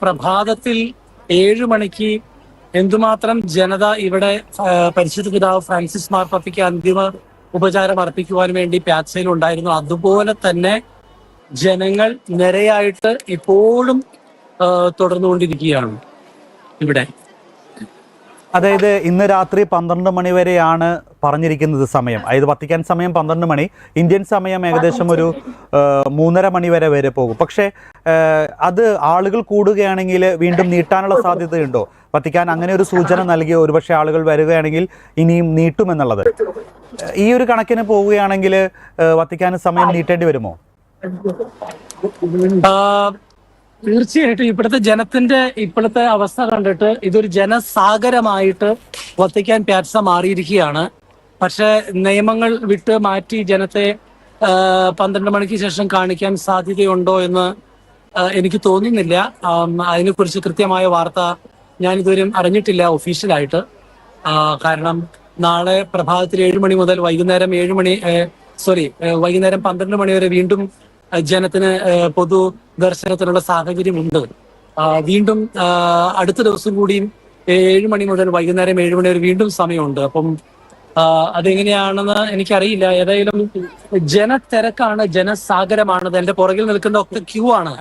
പ്രഭാതത്തിൽ 7 മണിക്ക് എന്തുമാത്രം ജനത ഇവിടെ പരിശുദ്ധ പിതാവ് ഫ്രാൻസിസ് മാർപ്പാപ്പയ്ക്ക് അന്തിമ ഉപചാരം അർപ്പിക്കുവാൻ വേണ്ടി പ്യാസയിൽ ഉണ്ടായിരുന്നു. അതുപോലെ തന്നെ ജനങ്ങൾ നിരയായിട്ട് ഇപ്പോഴും തുടർന്നുകൊണ്ടിരിക്കുകയാണ് ഇവിടെ. അതായത് ഇന്ന് രാത്രി 12 മണി വരെയാണ് പറഞ്ഞിരിക്കുന്നത് സമയം. അതായത് വത്തിക്കാൻ സമയം 12 മണി, ഇന്ത്യൻ സമയം ഏകദേശം ഒരു 3:30 മണി വരെ പോകും. പക്ഷേ അത് ആളുകൾ കൂടുകയാണെങ്കിൽ വീണ്ടും നീട്ടാനുള്ള സാധ്യതയുണ്ടോ? വത്തിക്കാൻ അങ്ങനെ ഒരു സൂചന നൽകി ഒരുപക്ഷെ ആളുകൾ വരികയാണെങ്കിൽ ഇനിയും നീട്ടുമെന്നുള്ളത്. ഈ ഒരു കണക്കിന് പോവുകയാണെങ്കിൽ വത്തിക്കാൻ സമയം നീട്ടേണ്ടി വരുമോ? തീർച്ചയായിട്ടും ഇപ്പോഴത്തെ ജനത്തിന്റെ ഇപ്പോഴത്തെ അവസ്ഥ കണ്ടിട്ട് ഇതൊരു ജനസാഗരമായിട്ട് വത്തിക്കാൻ പ്യാസ മാറിയിരിക്കുകയാണ്. പക്ഷെ നിയമങ്ങൾ വിട്ട് മാറ്റി ജനത്തെ 12 മണിക്ക് ശേഷം കാണിക്കാൻ സാധ്യതയുണ്ടോ എന്ന് എനിക്ക് തോന്നുന്നില്ല. അതിനെക്കുറിച്ച് കൃത്യമായ വാർത്ത ഞാൻ ഇതുവരെയും അറിഞ്ഞിട്ടില്ല ഒഫീഷ്യലായിട്ട്. കാരണം നാളെ പ്രഭാതത്തിൽ 7 മണി മുതൽ വൈകുന്നേരം 12 മണി വരെ വീണ്ടും ജനത്തിന് പൊതു ദർശനത്തിനുള്ള സാഹചര്യമുണ്ട്. വീണ്ടും അടുത്ത ദിവസം കൂടിയും 7 മണി മുതൽ വൈകുന്നേരം 7 മണി വരെ വീണ്ടും സമയമുണ്ട്. അപ്പം അതെങ്ങനെയാണെന്ന് എനിക്കറിയില്ല. ഏതായാലും ജനത്തിരക്കാണ്, ജനസാഗരമാണ്. എന്റെ പുറകിൽ നിൽക്കുന്ന ഒക്കെ ക്യൂ ആണ്.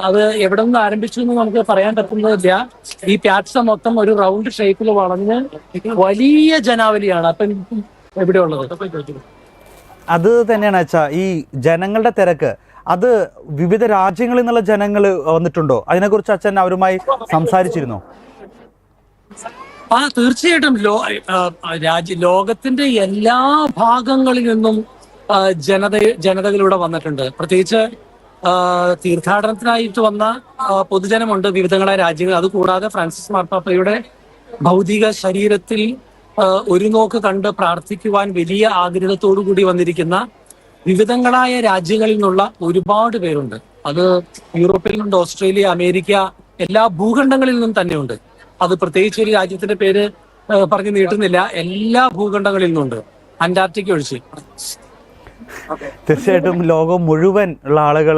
അത് എവിടെ നിന്ന് ആരംഭിച്ചു എന്ന് നമുക്ക് പറയാൻ പറ്റുന്നതില്ല. ഈ പ്യാസ മൊത്തം ഒരു റൗണ്ട് ഷേപ്പിൽ വളഞ്ഞ് വലിയ ജനാവലിയാണ്. അപ്പം എവിടെയുള്ളത് അത് തന്നെയാണ് അച്ഛാ. ഈ ജനങ്ങളുടെ തിരക്ക് അത് വിവിധ രാജ്യങ്ങളിൽ നിന്നുള്ള ജനങ്ങൾ വന്നിട്ടുണ്ടോ? അതിനെക്കുറിച്ച് അച്ഛൻ അവരുമായി സംസാരിച്ചിരുന്നോ? തീർച്ചയായിട്ടും ലോകത്തിന്റെ എല്ലാ ഭാഗങ്ങളിൽ നിന്നും ജനതകളിവിടെ വന്നിട്ടുണ്ട്. പ്രത്യേകിച്ച് തീർത്ഥാടനത്തിനായിട്ട് വന്ന പൊതുജനമുണ്ട് വിവിധങ്ങളായ രാജ്യങ്ങൾ. അതുകൂടാതെ ഫ്രാൻസിസ് മാർപ്പാപ്പയുടെ ഭൗതിക ശരീരത്തിൽ ഒരു നോക്ക് കണ്ട് പ്രാർത്ഥിക്കുവാൻ വലിയ ആഗ്രഹത്തോടു കൂടി വന്നിരിക്കുന്ന വിവിധങ്ങളായ രാജ്യങ്ങളിൽ നിന്നുള്ള ഒരുപാട് പേരുണ്ട്. അത് യൂറോപ്പിൽ നിന്നുണ്ട്, ഓസ്ട്രേലിയ, അമേരിക്ക, എല്ലാ ഭൂഖണ്ഡങ്ങളിൽ നിന്നും തന്നെയുണ്ട്. അത് പ്രത്യേകിച്ച് ഒരു രാജ്യത്തിന്റെ പേര് പറഞ്ഞു നീട്ടുന്നില്ല, എല്ലാ ഭൂഖണ്ഡങ്ങളിൽ നിന്നുണ്ട്, അന്റാർട്ടിക്ക ഒഴിച്ച്. തീർച്ചയായിട്ടും ലോകം മുഴുവൻ ഉള്ള ആളുകൾ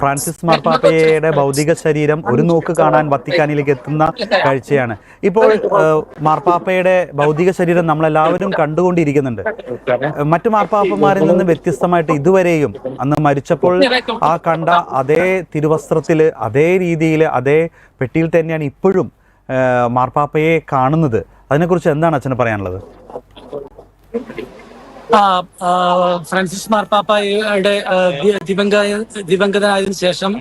ഫ്രാൻസിസ് മാർപ്പാപ്പയുടെ ഭൗതിക ശരീരം ഒരു നോക്ക് കാണാൻ വത്തിക്കാനിലേക്ക് എത്തുന്ന കാഴ്ചയാണ്. ഇപ്പോൾ മാർപ്പാപ്പയുടെ ഭൗതിക ശരീരം നമ്മളെല്ലാവരും കണ്ടുകൊണ്ടിരിക്കുന്നുണ്ട്. മറ്റു മാർപ്പാപ്പമാരിൽ നിന്ന് വ്യത്യസ്തമായിട്ട് ഇതുവരെയും അന്ന് മരിച്ചപ്പോൾ ആ കണ്ട അതേ തിരുവസ്ത്രത്തിൽ, അതേ രീതിയിൽ, അതേ പെട്ടിയിൽ തന്നെയാണ് ഇപ്പോഴും മാർപ്പാപ്പയെ കാണുന്നത്. അതിനെക്കുറിച്ച് എന്താണ് അച്ഛന് പറയാനുള്ളത്? ഫ്രാൻസിസ് മാർപ്പാപ്പയുടെ ദിവംഗതനായതിനു ശേഷം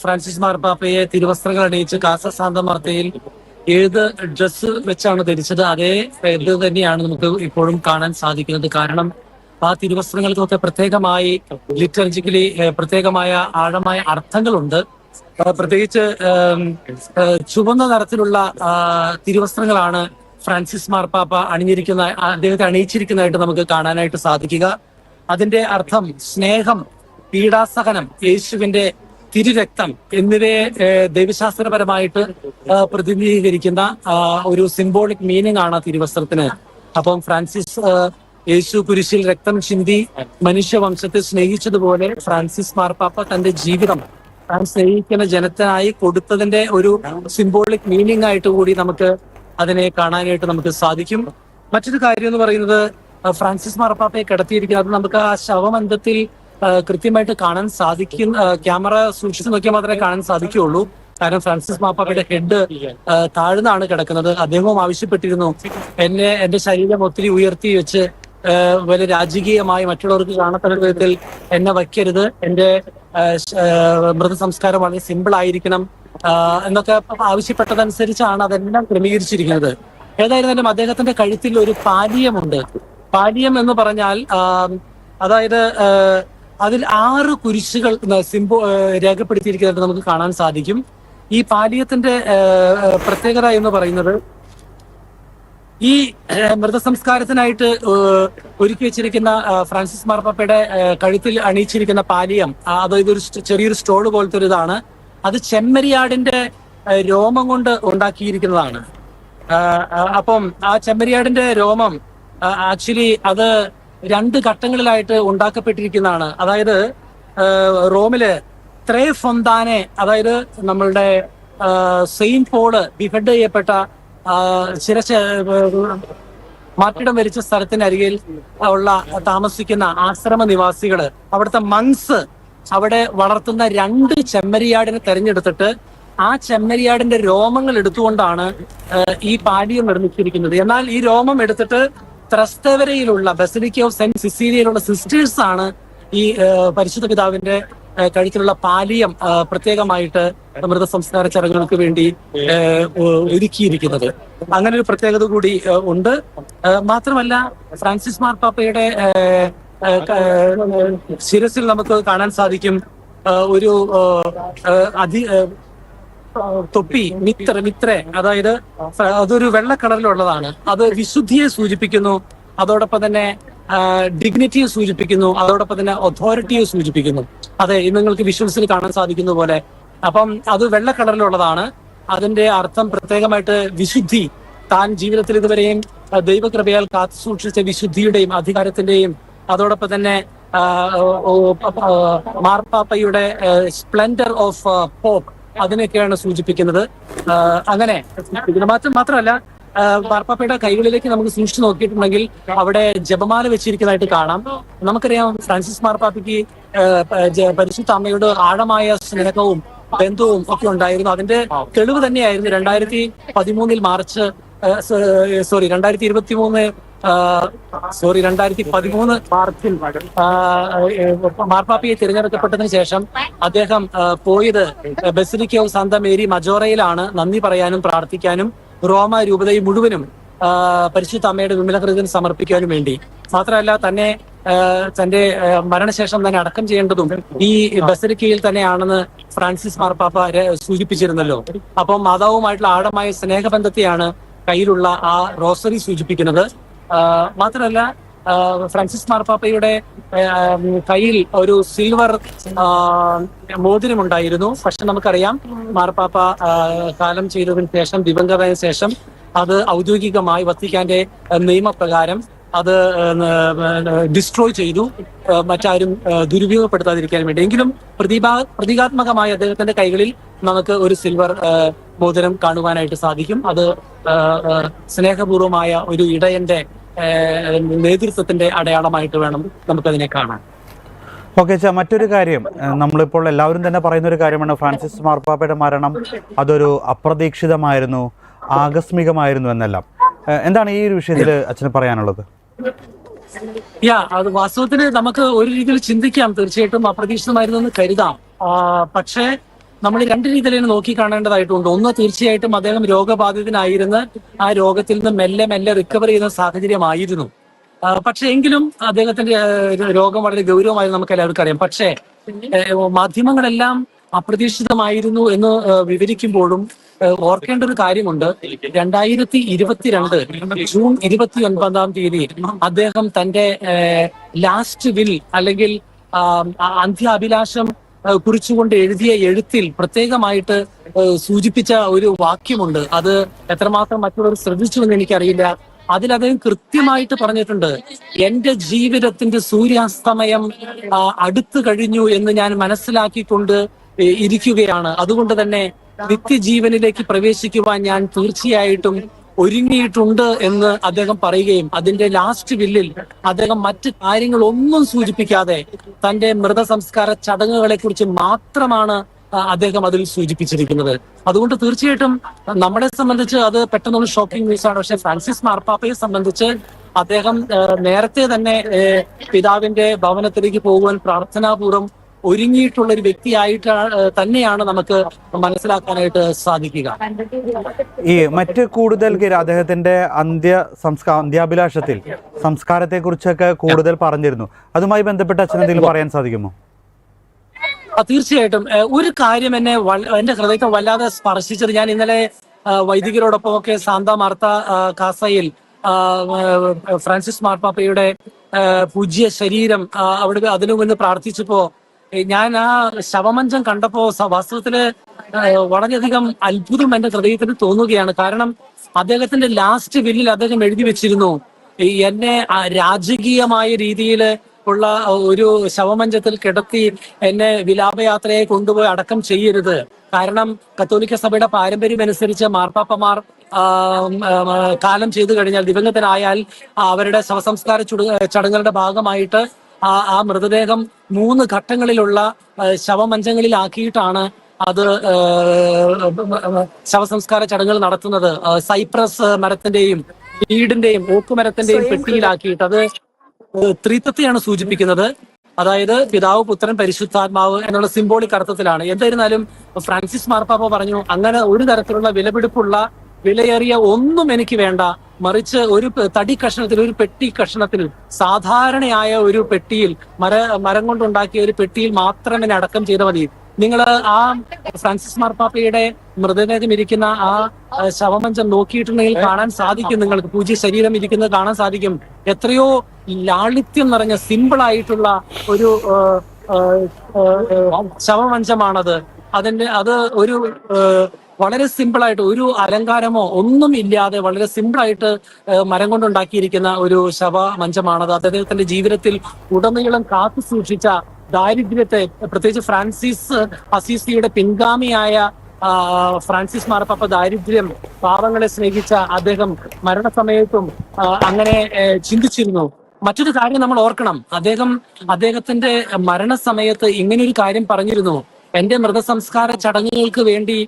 ഫ്രാൻസിസ് മാർപ്പാപ്പയെ തിരുവസ്ത്രങ്ങൾ അണിയിച്ച് കാസ സാന്ത മാർത്തയിൽ ഏത് ഡ്രസ്സ് വെച്ചാണ് ധരിച്ചത് അതേ ഇത് തന്നെയാണ് നമുക്ക് ഇപ്പോഴും കാണാൻ സാധിക്കുന്നത്. കാരണം ആ തിരുവസ്ത്രങ്ങൾക്കൊക്കെ പ്രത്യേകമായി ലിറ്റർജിക്കലി പ്രത്യേകമായ ആഴമായ അർത്ഥങ്ങളുണ്ട്. പ്രത്യേകിച്ച് ചുവന്ന നിറത്തിലുള്ള തിരുവസ്ത്രങ്ങളാണ് ഫ്രാൻസിസ് മാർപ്പാപ്പ അദ്ദേഹത്തെ അണിയിച്ചിരിക്കുന്നതായിട്ട് നമുക്ക് കാണാനായിട്ട് സാധിക്കുക. അതിന്റെ അർത്ഥം സ്നേഹം, പീഡാസഹനം, യേശുവിന്റെ തിരുരക്തം എന്നിവയെ ദൈവശാസ്ത്രപരമായിട്ട് പ്രതിനിധീകരിക്കുന്ന ഒരു സിംബോളിക് മീനിങ് ആണ് തിരുവസ്ത്രത്തിന്. അപ്പം ഫ്രാൻസിസ് യേശു കുരിശിൽ രക്തം ചിന്തി മനുഷ്യവംശത്തെ സ്നേഹിച്ചതുപോലെ ഫ്രാൻസിസ് മാർപ്പാപ്പ തന്റെ ജീവിതം താൻ സ്നേഹിക്കുന്ന ജനത്തിനായി കൊടുത്തതിന്റെ ഒരു സിംബോളിക് മീനിങ് ആയിട്ട് കൂടി നമുക്ക് അതിനെ കാണാനായിട്ട് നമുക്ക് സാധിക്കും. മറ്റൊരു കാര്യം എന്ന് പറയുന്നത് ഫ്രാൻസിസ് മാർപ്പാപ്പയെ കിടത്തിയിരിക്കുന്നത് നമുക്ക് ആ ശവമന്ദത്തിൽ കൃത്യമായിട്ട് കാണാൻ ക്യാമറ സൂക്ഷിച്ചു നോക്കിയാൽ മാത്രമേ കാണാൻ സാധിക്കുകയുള്ളൂ. കാരണം ഫ്രാൻസിസ് മാർപ്പാപ്പയുടെ ഹെഡ് താഴ്ന്നാണ് കിടക്കുന്നത്. അദ്ദേഹവും ആവശ്യപ്പെട്ടിരുന്നു, എന്റെ ശരീരം ഒത്തിരി ഉയർത്തി വെച്ച് വലിയ രാജകീയമായി മറ്റുള്ളവർക്ക് കാണത്തക്ക വിധത്തിൽ എന്നെ വയ്ക്കരുത്, എന്റെ മൃതസംസ്കാരം വളരെ സിമ്പിൾ ആയിരിക്കണം എന്നൊക്കെ ആവശ്യപ്പെട്ടതനുസരിച്ചാണ് അതെല്ലാം ക്രമീകരിച്ചിരിക്കുന്നത്. ഏതായിരുന്നാലും അദ്ദേഹത്തിന്റെ കഴുത്തിൽ ഒരു പാലിയമുണ്ട്. പാലിയം എന്ന് പറഞ്ഞാൽ അതായത് അതിൽ 6 കുരിശുകൾ രേഖപ്പെടുത്തിയിരിക്കുന്നത് നമുക്ക് കാണാൻ സാധിക്കും. ഈ പാലിയത്തിന്റെ പ്രത്യേകത എന്ന് പറയുന്നത് ഈ മൃതസംസ്കാരത്തിനായിട്ട് ഒരുക്കി വെച്ചിരിക്കുന്ന ഫ്രാൻസിസ് മാർപ്പാപ്പയുടെ കഴുത്തിൽ അണിയിച്ചിരിക്കുന്ന പാലിയം, അതായത് ഒരു ചെറിയൊരു സ്റ്റോൾ പോലത്തെ ഒരു ഇതാണ്. അത് ചെമ്മരിയാടിന്റെ രോമം കൊണ്ട് ഉണ്ടാക്കിയിരിക്കുന്നതാണ്. അപ്പം ആ ചെമ്മരിയാടിന്റെ രോമം ആക്ച്വലി അത് 2 ഘട്ടങ്ങളിലായിട്ട് ഉണ്ടാക്കപ്പെട്ടിരിക്കുന്നതാണ്. അതായത് റോമില് ത്രേ ഫൊന്താനെ, അതായത് നമ്മളുടെ സെയിന്റ് പോള് ബിഫഡ് ചെയ്യപ്പെട്ട ശിരശ മാറ്റിടം വരിച്ച സ്ഥലത്തിനരികിൽ ഉള്ള താമസിക്കുന്ന ആശ്രമ നിവാസികള്, അവിടുത്തെ മങ്സ് അവിടെ വളർത്തുന്ന 2 ചെമ്മരിയാടിനെ തെരഞ്ഞെടുത്തിട്ട് ആ ചെമ്മരിയാടിന്റെ രോമങ്ങൾ എടുത്തുകൊണ്ടാണ് ഈ പാലിയം നിർമ്മിച്ചിരിക്കുന്നത്. എന്നാൽ ഈ രോമം എടുത്തിട്ട് ത്രസ്തവരയിലുള്ള ബസിലിക്ക ഓഫ് സെന്റ് സിസീലിയയിലുള്ള സിസ്റ്റേഴ്സ് ആണ് ഈ പരിശുദ്ധ പിതാവിന്റെ കഴുത്തിലുള്ള പാലിയം പ്രത്യേകമായിട്ട് മൃതസംസ്കാര ചടങ്ങുകൾക്ക് വേണ്ടി ഒരുക്കിയിരിക്കുന്നത്. അങ്ങനെ ഒരു പ്രത്യേകത കൂടി ഉണ്ട്. മാത്രമല്ല, ഫ്രാൻസിസ് മാർപ്പാപ്പയുടെ ശിരസിൽ നമുക്ക് കാണാൻ സാധിക്കും ഒരു തൊപ്പി, മിത്രേ, അതായത് അതൊരു വെള്ള കളറിലുള്ളതാണ്. അത് വിശുദ്ധിയെ സൂചിപ്പിക്കുന്നു, അതോടൊപ്പം തന്നെ ഡിഗ്നിറ്റിയെ സൂചിപ്പിക്കുന്നു, അതോടൊപ്പം തന്നെ അതോറിറ്റിയെ സൂചിപ്പിക്കുന്നു. അതെ, നിങ്ങൾക്ക് വിഷ്വൽസിൽ കാണാൻ സാധിക്കുന്ന പോലെ. അപ്പം അത് വെള്ള കളറിലുള്ളതാണ്. അതിന്റെ അർത്ഥം പ്രത്യേകമായിട്ട് വിശുദ്ധി, താൻ ജീവിതത്തിൽ ഇതുവരെയും ദൈവകൃപയാൽ കാത്തു സൂക്ഷിച്ച വിശുദ്ധിയുടെയും അധികാരത്തിന്റെയും, അതോടൊപ്പം തന്നെ മാർപ്പാപ്പയുടെ സ്പ്ലെൻഡർ ഓഫ് പോപ്പ്, അതിനൊക്കെയാണ് സൂചിപ്പിക്കുന്നത്. അങ്ങനെ ഇതിന് മാത്രമല്ല, മാർപ്പാപ്പയുടെ കൈകളിലേക്ക് നമുക്ക് സൂക്ഷിച്ചു നോക്കിയിട്ടുണ്ടെങ്കിൽ അവിടെ ജപമാല വെച്ചിരിക്കുന്നതായിട്ട് കാണാം. നമുക്കറിയാം, ഫ്രാൻസിസ് മാർപ്പാപ്പയ്ക്ക് പരിശുദ്ധ അമ്മയോട് ആഴമായ സ്നേഹവും ബന്ധവും ഒക്കെ ഉണ്ടായിരുന്നു. അതിന്റെ തെളിവ് തന്നെയായിരുന്നു 2013 മാർച്ച് 2013 മാർച്ചിൽ മാർപ്പാപ്പയെ തിരഞ്ഞെടുക്കപ്പെട്ടതിന് ശേഷം അദ്ദേഹം പോയത് ബസിലിക്ക ഓഫ് സാന്താ മേരി മജോറയിലാണ് നന്ദി പറയാനും പ്രാർത്ഥിക്കാനും റോമ രൂപതയെ മുഴുവനും പരിശുദ്ധ അമ്മയുടെ വിമലഹൃദയം സമർപ്പിക്കാനും വേണ്ടി. മാത്രമല്ല, തന്റെ മരണശേഷം തന്നെ അടക്കം ചെയ്യേണ്ടതും ഈ ബസിലിക്കയിൽ തന്നെയാണെന്ന് ഫ്രാൻസിസ് മാർപ്പാപ്പ സൂചിപ്പിച്ചിരുന്നല്ലോ. അപ്പം മാതാവുമായിട്ടുള്ള ആഴമായ സ്നേഹബന്ധത്തെയാണ് കയ്യിലുള്ള ആ റോസറി സൂചിപ്പിക്കുന്നത്. മാത്രമല്ല, ഫ്രാൻസിസ് മാർപ്പാപ്പയുടെ കയ്യിൽ ഒരു സിൽവർ മോതിരമുണ്ടായിരുന്നു. പക്ഷെ നമുക്കറിയാം, മാർപ്പാപ്പ കാലം ചെയ്തതിനു ശേഷം, ദിവംഗതത്തിന് ശേഷം അത് ഔദ്യോഗികമായി വത്തിക്കാന്റെ നിയമപ്രകാരം അത് ഡിസ്ട്രോയ് ചെയ്തു, മറ്റാരും ദുരുപയോഗപ്പെടുത്താതിരിക്കാൻ വേണ്ടി. എങ്കിലും പ്രതീകാത്മകമായി അദ്ദേഹത്തിന്റെ കൈകളിൽ നമുക്ക് ഒരു സിൽവർ മോതിരം കാണുവാനായിട്ട് സാധിക്കും. അത് സ്നേഹപൂർവമായ ഒരു ഇടയന്റെ നേതൃത്വത്തിന്റെ അടയാളമായിട്ട് വേണം നമുക്കതിനെ കാണാൻ. ഓക്കെ, മറ്റൊരു കാര്യം, നമ്മളിപ്പോൾ എല്ലാവരും തന്നെ പറയുന്ന ഒരു കാര്യമാണ്, ഫ്രാൻസിസ് മാർപ്പാപ്പയുടെ മരണം അതൊരു അപ്രതീക്ഷിതമായിരുന്നു, ആകസ്മികമായിരുന്നു എന്നെല്ലാം. എന്താണ് ഈ ഒരു വിഷയത്തിൽ അച്ഛന് പറയാനുള്ളത്? അത് വാസ്തവത്തിന് നമുക്ക് ഒരു രീതിയിൽ ചിന്തിക്കാം, തീർച്ചയായിട്ടും അപ്രതീക്ഷിതമായിരുന്നു എന്ന് കരുതാം. പക്ഷേ നമ്മൾ 2 രീതിയിലാണ് നോക്കി കാണേണ്ടതായിട്ടുണ്ട്. ഒന്ന്, തീർച്ചയായിട്ടും അദ്ദേഹം രോഗബാധിതനായിരുന്ന് ആ രോഗത്തിൽ നിന്ന് മെല്ലെ റിക്കവർ ചെയ്യുന്ന സാഹചര്യമായിരുന്നു. പക്ഷെ എങ്കിലും അദ്ദേഹത്തിന്റെ രോഗം വളരെ ഗൗരവമായിരുന്നു, നമുക്ക് എല്ലാവർക്കും അറിയാം. പക്ഷേ മാധ്യമങ്ങളെല്ലാം അപ്രതീക്ഷിതമായിരുന്നു എന്ന് വിവരിക്കുമ്പോഴും ഓർക്കേണ്ട ഒരു കാര്യമുണ്ട്. 2022 ജൂൺ 29 അദ്ദേഹം തന്റെ ലാസ്റ്റ് വിൽ അല്ലെങ്കിൽ അന്ത്യാഭിലാഷം കുറിച്ചുകൊണ്ട് എഴുതിയ എഴുത്തിൽ പ്രത്യേകമായിട്ട് സൂചിപ്പിച്ച ഒരു വാക്യമുണ്ട്. അത് എത്രമാത്രം മറ്റുള്ളവർ ശ്രദ്ധിച്ചു എന്ന് എനിക്കറിയില്ല. അതിൽ അദ്ദേഹം കൃത്യമായിട്ട് പറഞ്ഞിട്ടുണ്ട്, എന്റെ ജീവിതത്തിന്റെ സൂര്യാസ്തമയം അടുത്തു കഴിഞ്ഞു എന്ന് ഞാൻ മനസ്സിലാക്കിക്കൊണ്ട് ഇരിക്കുകയാണ്. അതുകൊണ്ട് തന്നെ നിത്യജീവനിലേക്ക് പ്രവേശിക്കുവാൻ ഞാൻ തീർച്ചയായിട്ടും ഒരുങ്ങിയിട്ടുണ്ട് എന്ന് അദ്ദേഹം പറയുകയും അതിന്റെ ലാസ്റ്റ് വില്ലിൽ അദ്ദേഹം മറ്റ് കാര്യങ്ങളൊന്നും സൂചിപ്പിക്കാതെ തന്റെ മൃതസംസ്കാര ചടങ്ങുകളെ കുറിച്ച് മാത്രമാണ് അദ്ദേഹം അതിൽ സൂചിപ്പിച്ചിരിക്കുന്നത്. അതുകൊണ്ട് തീർച്ചയായിട്ടും നമ്മളെ സംബന്ധിച്ച് അത് പെട്ടെന്നുള്ള ഷോക്കിംഗ് ന്യൂസ് ആണ്. പക്ഷെ ഫ്രാൻസിസ് മാർപ്പാപ്പയെ സംബന്ധിച്ച് അദ്ദേഹം നേരത്തെ തന്നെ പിതാവിന്റെ ഭവനത്തിലേക്ക് പോകുവാൻ പ്രാർത്ഥനാപൂർവ്വം ഒരുങ്ങിയിട്ടുള്ള ഒരു വ്യക്തിയായിട്ട് തന്നെയാണ് നമുക്ക് മനസ്സിലാക്കാനായിട്ട് സാധിക്കുക. ഈ മറ്റ് കൂടുതൽ അദ്ദേഹത്തിന്റെ അന്ത്യാഭിലാഷത്തിൽ സംസ്കാരത്തെ കുറിച്ചൊക്കെ കൂടുതൽ പറഞ്ഞിരുന്നു. അതുമായി ബന്ധപ്പെട്ട് അച്ഛൻ എന്തെങ്കിലും പറയാൻ സാധിക്കുമോ? തീർച്ചയായിട്ടും ഒരു കാര്യം എന്റെ ഹൃദയത്തെ വല്ലാതെ സ്പർശിച്ചത്, ഞാൻ ഇന്നലെ വൈദികരോടൊപ്പം ഒക്കെ സാന്താ മാർത്ത കാസയിൽ ഫ്രാൻസിസ് മാർപ്പാപ്പയുടെ പൂജ്യ ശരീരം അവിടെ അതിനു മുന്ന് പ്രാർത്ഥിച്ചപ്പോ ഞാൻ ആ ശവമഞ്ചം കണ്ടപ്പോ വാസ്തവത്തില് വളരെയധികം അത്ഭുതം എന്റെ ഹൃദയത്തിന് തോന്നുകയാണ്. കാരണം അദ്ദേഹത്തിന്റെ ലാസ്റ്റ് വില്ലിൽ അദ്ദേഹം എഴുതി വെച്ചിരുന്നു, എന്നെ രാജകീയമായ രീതിയിൽ ഉള്ള ഒരു ശവമഞ്ചത്തിൽ കിടത്തി എന്നെ വിലാപയാത്രയെ കൊണ്ടുപോയി അടക്കം ചെയ്യരുത്. കാരണം കത്തോലിക്ക സഭയുടെ പാരമ്പര്യം അനുസരിച്ച് മാർപ്പാപ്പമാർ കാലം ചെയ്തു കഴിഞ്ഞാൽ, ദിവംഗതനായാൽ അവരുടെ ശവസംസ്കാര ചടങ്ങുകളുടെ ഭാഗമായിട്ട് ആ മൃതദേഹം 3 ഘട്ടങ്ങളിലുള്ള ശവമഞ്ചങ്ങളിലാക്കിയിട്ടാണ് അത് ശവസംസ്കാര ചടങ്ങുകൾ നടത്തുന്നത്. സൈപ്രസ് മരത്തിന്റെയും വീടിന്റെയും ഓക്കുമരത്തിന്റെയും പെട്ടിയിലാക്കിയിട്ട്. അത് ത്രിത്വത്തെയാണ് സൂചിപ്പിക്കുന്നത്. അതായത് പിതാവ്, പുത്രൻ, പരിശുദ്ധാത്മാവ് എന്നുള്ള സിംബോളിക് അർത്ഥത്തിലാണ്. എന്തായിരുന്നാലും ഫ്രാൻസിസ് മാർപ്പാപ്പ പറഞ്ഞു, അങ്ങനെ ഒരു തരത്തിലുള്ള വിലപിടിപ്പുള്ള വിലയേറിയ ഒന്നും എനിക്ക് വേണ്ട, മറിച്ച് ഒരു തടി കഷ്ണത്തിൽ, ഒരു പെട്ടി കഷ്ണത്തിൽ, സാധാരണയായ ഒരു പെട്ടിയിൽ, മരം കൊണ്ടുണ്ടാക്കിയ ഒരു പെട്ടിയിൽ മാത്രം എന്നെ അടക്കം ചെയ്താൽ മതി. നിങ്ങൾ ആ ഫ്രാൻസിസ് മാർപ്പാപ്പയുടെ മൃതദേഹം ഇരിക്കുന്ന ആ ശവമഞ്ചം നോക്കിയിട്ടുണ്ടെങ്കിൽ കാണാൻ സാധിക്കും, നിങ്ങൾക്ക് പൂജ്യ ശരീരം ഇരിക്കുന്നത് കാണാൻ സാധിക്കും. എത്രയോ ലാളിത്യം നിറഞ്ഞ സിമ്പിൾ ആയിട്ടുള്ള ഒരു ശവമഞ്ചമാണത്. അത് ഒരു വളരെ സിമ്പിളായിട്ട്, ഒരു അലങ്കാരമോ ഒന്നും ഇല്ലാതെ വളരെ സിമ്പിളായിട്ട് മരം കൊണ്ടുണ്ടാക്കിയിരിക്കുന്ന ഒരു ശവമഞ്ചമാണത്. അദ്ദേഹത്തിന്റെ ജീവിതത്തിൽ ഉടനീളം കാത്തു സൂക്ഷിച്ച ദാരിദ്ര്യത്തെ, പ്രത്യേകിച്ച് ഫ്രാൻസിസ് അസീസിയുടെ പിൻഗാമിയായ ഫ്രാൻസിസ് മാർപ്പാപ്പ ദാരിദ്ര്യം, പാവങ്ങളെ സ്നേഹിച്ച അദ്ദേഹം മരണസമയത്തും അങ്ങനെ ചിന്തിച്ചിരുന്നു. മറ്റൊരു കാര്യം നമ്മൾ ഓർക്കണം, അദ്ദേഹത്തിന്റെ മരണസമയത്ത് ഇങ്ങനെയൊരു കാര്യം പറഞ്ഞിരുന്നു: എന്റെ മൃതസംസ്കാര ചടങ്ങുകൾക്ക് വേണ്ടി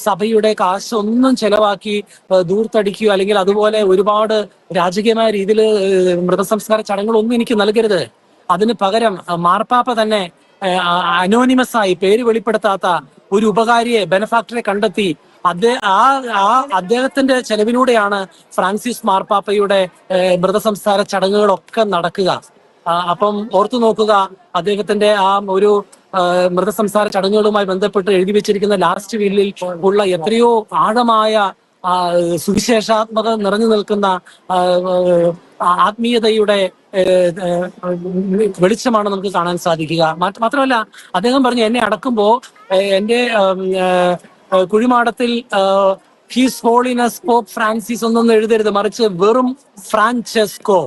സഭയുടെ കാശ് ഒന്നും ചെലവാക്കി ദൂർത്തടിക്കുകയോ അല്ലെങ്കിൽ അതുപോലെ ഒരുപാട് രാജകീയമായ രീതിയിൽ മൃതസംസ്കാര ചടങ്ങുകളൊന്നും എനിക്ക് നൽകരുത്. അതിന് പകരം മാർപ്പാപ്പ തന്നെ അനോണിമസ് ആയി, പേര് വെളിപ്പെടുത്താത്ത ഒരു ഉപകാരിയെ, ബെനഫാക്ടറെ കണ്ടെത്തി അദ്ദേഹത്തിന്റെ ചെലവിലൂടെയാണ് ഫ്രാൻസിസ് മാർപ്പാപ്പയുടെ മൃതസംസ്കാര ചടങ്ങുകളൊക്കെ നടക്കുക. അപ്പം ഓർത്തു നോക്കുക, അദ്ദേഹത്തിന്റെ ആ ഒരു മൃതസംസ്കാര ചടങ്ങുകളുമായി ബന്ധപ്പെട്ട് എഴുതി വെച്ചിരിക്കുന്ന ലാസ്റ്റ് വില്ലിൽ ഉള്ള എത്രയോ ആഴമായ സുവിശേഷാത്മക നിറഞ്ഞു നിൽക്കുന്ന ആത്മീയതയുടെ വെളിച്ചമാണ് നമുക്ക് കാണാൻ സാധിക്കുക. മാത്രമല്ല, അദ്ദേഹം പറഞ്ഞു, എന്നെ അടക്കുമ്പോ എന്റെ കുഴിമാടത്തിൽ ഹിസ് ഹോളിനസ് പോപ്പ് ഫ്രാൻസിസ് ഒന്നൊന്നും എഴുതരുത്, മറിച്ച് വെറും ഫ്രാൻചെസ്കോ